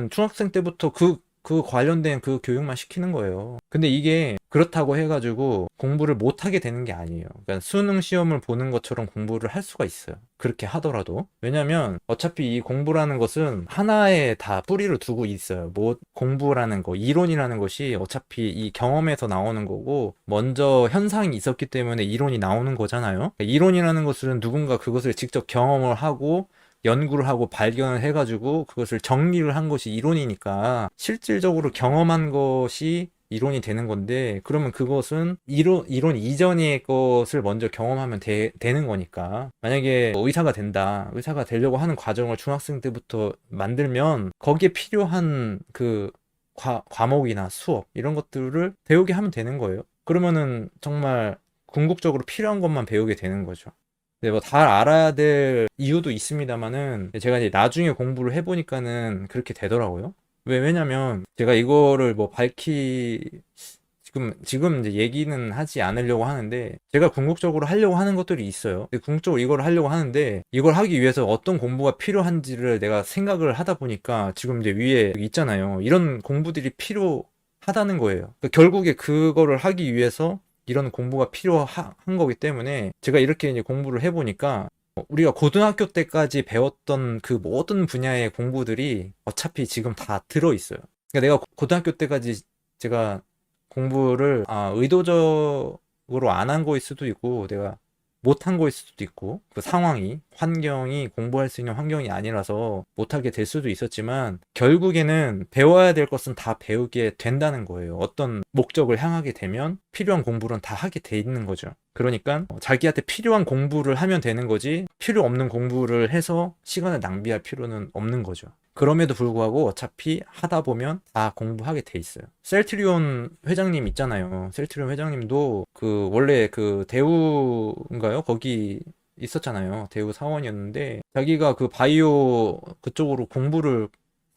Speaker 1: 중학생 때부터 그 관련된 그 교육만 시키는 거예요. 근데 이게 그렇다고 해가지고 공부를 못하게 되는 게 아니에요. 그러니까 수능 시험을 보는 것처럼 공부를 할 수가 있어요. 그렇게 하더라도. 왜냐면 어차피 이 공부라는 것은 하나에 다 뿌리를 두고 있어요. 뭐 공부라는 거, 이론이라는 것이 어차피 이 경험에서 나오는 거고, 먼저 현상이 있었기 때문에 이론이 나오는 거잖아요. 이론이라는 것은 누군가 그것을 직접 경험을 하고 연구를 하고 발견을 해가지고 그것을 정리를 한 것이 이론이니까, 실질적으로 경험한 것이 이론이 되는 건데, 그러면 그것은 이론 이전의 것을 먼저 경험하면 되는 거니까, 만약에 의사가 되려고 하는 과정을 중학생 때부터 만들면 거기에 필요한 그 과목이나 수업 이런 것들을 배우게 하면 되는 거예요. 그러면은 정말 궁극적으로 필요한 것만 배우게 되는 거죠. 네, 뭐 다 알아야 될 이유도 있습니다만은, 제가 이제 나중에 공부를 해보니까는 그렇게 되더라고요. 왜냐면 제가 이거를 뭐 지금 이제 얘기는 하지 않으려고 하는데, 제가 궁극적으로 하려고 하는 것들이 있어요. 근데 궁극적으로 이걸 하려고 하는데, 이걸 하기 위해서 어떤 공부가 필요한지를 내가 생각을 하다 보니까 지금 이제 위에 여기 있잖아요. 이런 공부들이 필요하다는 거예요. 그러니까 결국에 그거를 하기 위해서 이런 공부가 필요한 거기 때문에 제가 이렇게 이제 공부를 해보니까 우리가 고등학교 때까지 배웠던 그 모든 분야의 공부들이 어차피 지금 다 들어있어요. 그러니까 내가 고등학교 때까지 제가 공부를 의도적으로 안 한 거일 수도 있고 내가 못한 거일 수도 있고 그 상황이 환경이 공부할 수 있는 환경이 아니라서 못하게 될 수도 있었지만 결국에는 배워야 될 것은 다 배우게 된다는 거예요. 어떤 목적을 향하게 되면 필요한 공부는 다 하게 돼 있는 거죠. 그러니까 자기한테 필요한 공부를 하면 되는 거지 필요 없는 공부를 해서 시간을 낭비할 필요는 없는 거죠. 그럼에도 불구하고 어차피 하다 보면 다 공부하게 돼 있어요. 셀트리온 회장님 있잖아요. 셀트리온 회장님도 그 원래 그 대우인가요? 거기 있었잖아요. 대우 사원이었는데 자기가 그 바이오 그쪽으로 공부를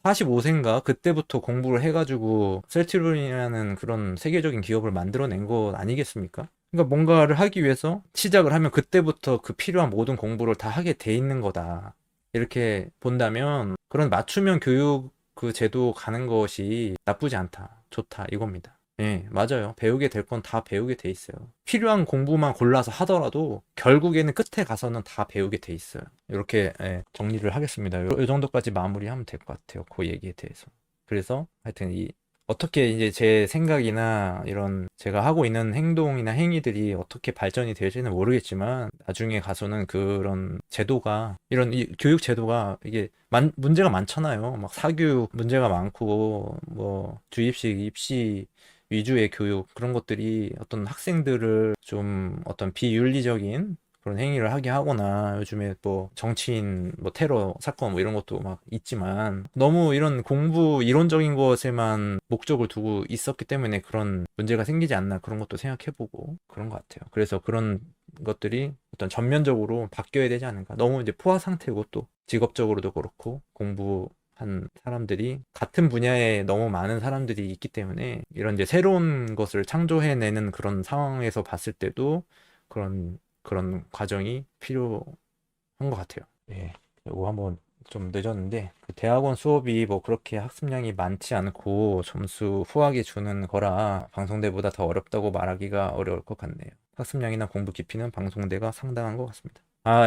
Speaker 1: 45세인가 그때부터 공부를 해가지고 셀트리온이라는 그런 세계적인 기업을 만들어낸 거 아니겠습니까? 그러니까 뭔가를 하기 위해서 시작을 하면 그때부터 그 필요한 모든 공부를 다 하게 돼 있는 거다. 이렇게 본다면 그런 맞춤형 교육 그 제도 가는 것이 나쁘지 않다. 좋다. 이겁니다. 예, 맞아요. 배우게 될 건 다 배우게 돼 있어요. 필요한 공부만 골라서 하더라도 결국에는 끝에 가서는 다 배우게 돼 있어요. 이렇게 정리를 하겠습니다. 이 정도까지 마무리하면 될 것 같아요. 그 얘기에 대해서. 그래서 하여튼 어떻게 이제 제 생각이나 이런 제가 하고 있는 행동이나 행위들이 어떻게 발전이 될지는 모르겠지만 나중에 가서는 그런 제도가 이런 교육 제도가 이게 문제가 많잖아요. 막 사교육 문제가 많고 뭐 주입식 입시 위주의 교육 그런 것들이 어떤 학생들을 좀 어떤 비윤리적인 그런 행위를 하게 하거나 요즘에 뭐 정치인 뭐 테러 사건 뭐 이런 것도 막 있지만 너무 이런 공부 이론적인 것에만 목적을 두고 있었기 때문에 그런 문제가 생기지 않나 그런 것도 생각해보고 그런 것 같아요. 그래서 그런 것들이 어떤 전면적으로 바뀌어야 되지 않을까. 너무 이제 포화 상태고 또 직업적으로도 그렇고 공부한 사람들이 같은 분야에 너무 많은 사람들이 있기 때문에 이런 이제 새로운 것을 창조해내는 그런 상황에서 봤을 때도 그런 과정이 필요한 것 같아요. 예. 이거 한번 좀 늦었는데 그 대학원 수업이 뭐 그렇게 학습량이 많지 않고 점수 후하게 주는 거라 방송대보다 더 어렵다고 말하기가 어려울 것 같네요. 학습량이나 공부 깊이는 방송대가 상당한 것 같습니다.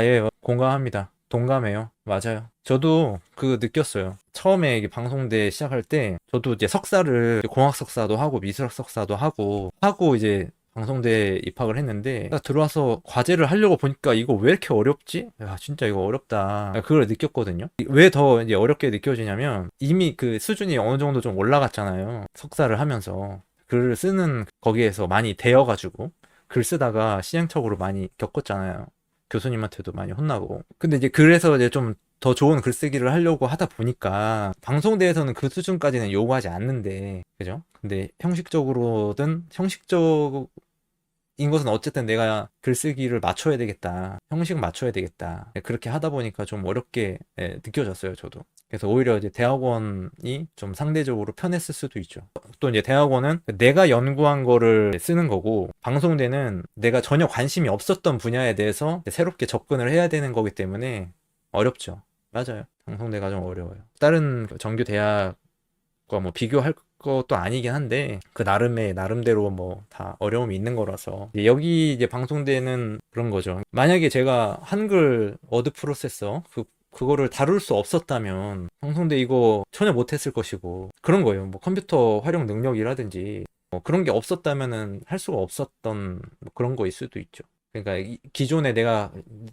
Speaker 1: 예, 공감합니다. 동감해요. 맞아요. 저도 그 느꼈어요. 처음에 이게 방송대 시작할 때 저도 이제 석사를 공학 석사도 하고 미술학 석사도 하고 이제 방송대에 입학을 했는데 딱 들어와서 과제를 하려고 보니까 이거 왜 이렇게 어렵지? 야 진짜 이거 어렵다. 그걸 느꼈거든요. 왜 더 이제 어렵게 느껴지냐면 이미 그 수준이 어느 정도 좀 올라갔잖아요. 석사를 하면서 글을 쓰는 거기에서 많이 되어가지고 글 쓰다가 시행착오를 많이 겪었잖아요. 교수님한테도 많이 혼나고. 근데 이제 그래서 이제 좀 더 좋은 글쓰기를 하려고 하다 보니까 방송대에서는 그 수준까지는 요구하지 않는데 그죠? 근데 형식적으로든 형식적인 것은 어쨌든 내가 글쓰기를 맞춰야 되겠다. 형식은 맞춰야 되겠다. 그렇게 하다 보니까 좀 어렵게 느껴졌어요, 저도. 그래서 오히려 이제 대학원이 좀 상대적으로 편했을 수도 있죠. 또 이제 대학원은 내가 연구한 거를 쓰는 거고, 방송대는 내가 전혀 관심이 없었던 분야에 대해서 새롭게 접근을 해야 되는 거기 때문에 어렵죠. 맞아요. 방송대가 좀 어려워요. 다른 정규 대학과 뭐 비교할 것도 아니긴 한데 그 나름대로 뭐 다 어려움이 있는 거라서 여기 이제 방송대는 그런 거죠. 만약에 제가 한글 워드 프로세서 그거를 다룰 수 없었다면 방송대 이거 전혀 못했을 것이고 그런 거예요. 뭐 컴퓨터 활용 능력이라든지 뭐 그런 게 없었다면은 할 수가 없었던 뭐 그런 거일 수도 있죠. 그러니까 기존에 내가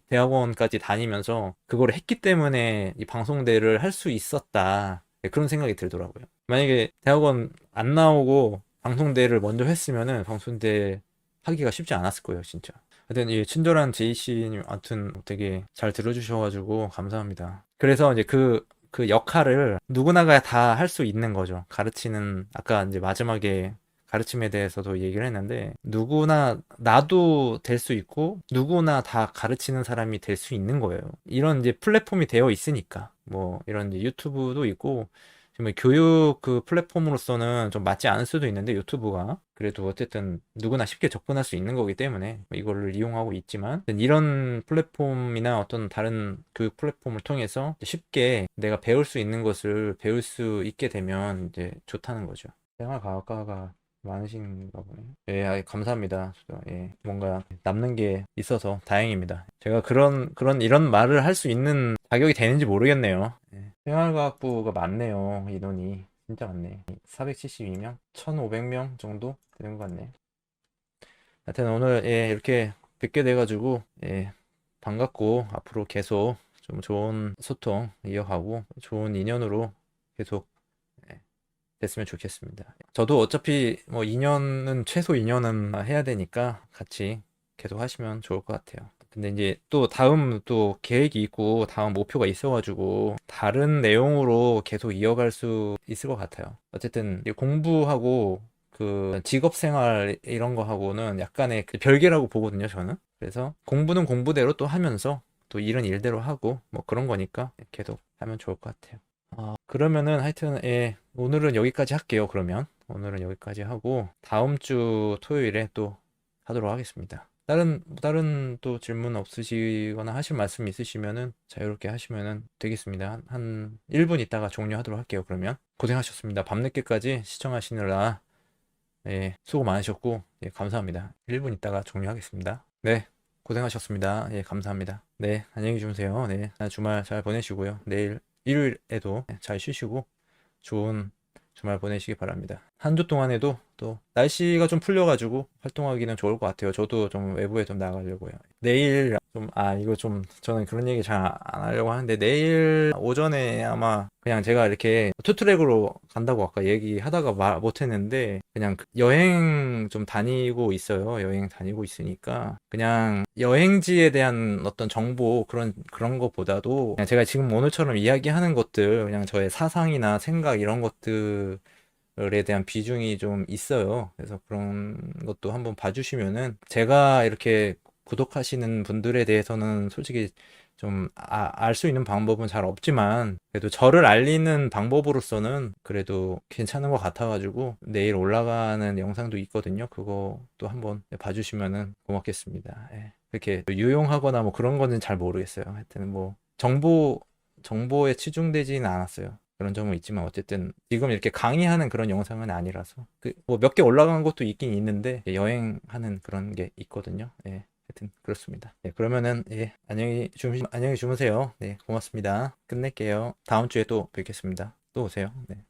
Speaker 1: 대학원까지 다니면서 그걸 했기 때문에 이 방송대를 할 수 있었다. 그런 생각이 들더라고요. 만약에 대학원 안 나오고 방송대를 먼저 했으면은 방송대 하기가 쉽지 않았을 거예요, 진짜. 하여튼 이 친절한 제이씨님 아무튼 되게 잘 들어주셔가지고 감사합니다. 그래서 이제 그 역할을 누구나가 다 할 수 있는 거죠. 가르치는 아까 이제 마지막에 가르침에 대해서도 얘기를 했는데 누구나 나도 될 수 있고 누구나 다 가르치는 사람이 될 수 있는 거예요. 이런 이제 플랫폼이 되어 있으니까 뭐 이런 이제 유튜브도 있고 지금 교육 그 플랫폼으로서는 좀 맞지 않을 수도 있는데 유튜브가 그래도 어쨌든 누구나 쉽게 접근할 수 있는 거기 때문에 이거를 이용하고 있지만 이런 플랫폼이나 어떤 다른 교육 플랫폼을 통해서 쉽게 내가 배울 수 있는 것을 배울 수 있게 되면 이제 좋다는 거죠. 생활과학과가 많으신가 보네. 예, 감사합니다. 예, 뭔가 남는 게 있어서 다행입니다. 제가 이런 말을 할 수 있는 자격이 되는지 모르겠네요. 예, 생활과학부가 많네요. 인원이. 진짜 많네. 472명? 1,500명 정도 되는 것 같네. 하여튼 오늘, 예, 이렇게 뵙게 돼가지고, 예, 반갑고, 앞으로 계속 좀 좋은 소통 이어가고, 좋은 인연으로 계속 예, 됐으면 좋겠습니다. 저도 어차피 뭐 2년은 최소 2년은 해야 되니까 같이 계속 하시면 좋을 것 같아요. 근데 이제 또 다음 또 계획이 있고 다음 목표가 있어가지고 다른 내용으로 계속 이어갈 수 있을 것 같아요. 어쨌든 이제 공부하고 그 직업 생활 이런 거 하고는 약간의 그 별개라고 보거든요, 저는. 그래서 공부는 공부대로 또 하면서 또 일은 일대로 하고 뭐 그런 거니까 계속 하면 좋을 것 같아요. 그러면은 하여튼 예, 오늘은 여기까지 할게요. 그러면 오늘은 여기까지 하고 다음 주 토요일에 또 하도록 하겠습니다. 다른 또 질문 없으시거나 하실 말씀 있으시면은 자유롭게 하시면은 되겠습니다. 한 1분 있다가 종료하도록 할게요. 그러면 고생하셨습니다. 밤늦게까지 시청하시느라 예, 수고 많으셨고 예, 감사합니다. 1분 있다가 종료하겠습니다. 네, 고생하셨습니다. 예, 감사합니다. 네, 안녕히 주무세요. 네, 주말 잘 보내시고요. 내일 일요일에도 잘 쉬시고 좋은 주말 보내시기 바랍니다. 한 주 동안에도 또 날씨가 좀 풀려가지고 활동하기는 좋을 것 같아요. 저도 좀 외부에 좀 나가려고요. 내일 좀, 이거 좀, 저는 그런 얘기 잘 안 하려고 하는데, 내일 오전에 아마 그냥 제가 이렇게 투트랙으로 간다고 아까 얘기하다가 말 못했는데, 그냥 여행 좀 다니고 있어요. 여행 다니고 있으니까, 그냥 여행지에 대한 어떤 정보, 그런 것보다도, 그냥 제가 지금 오늘처럼 이야기하는 것들, 그냥 저의 사상이나 생각 이런 것들에 대한 비중이 좀 있어요. 그래서 그런 것도 한번 봐주시면은, 제가 이렇게 구독하시는 분들에 대해서는 솔직히 좀 알 수 있는 방법은 잘 없지만 그래도 저를 알리는 방법으로서는 그래도 괜찮은 것 같아가지고 내일 올라가는 영상도 있거든요. 그것도 한번 봐주시면은 고맙겠습니다. 예. 그렇게 유용하거나 뭐 그런 거는 잘 모르겠어요. 하여튼 뭐 정보에 치중되지는 않았어요. 그런 점은 있지만 어쨌든 지금 이렇게 강의하는 그런 영상은 아니라서 뭐 몇 개 올라간 것도 있긴 있는데 여행하는 그런 게 있거든요. 예. 하여튼 그렇습니다. 네, 그러면은 예, 안녕히 주무세요. 네, 고맙습니다. 끝낼게요. 다음 주에 또 뵙겠습니다. 또 오세요. 네.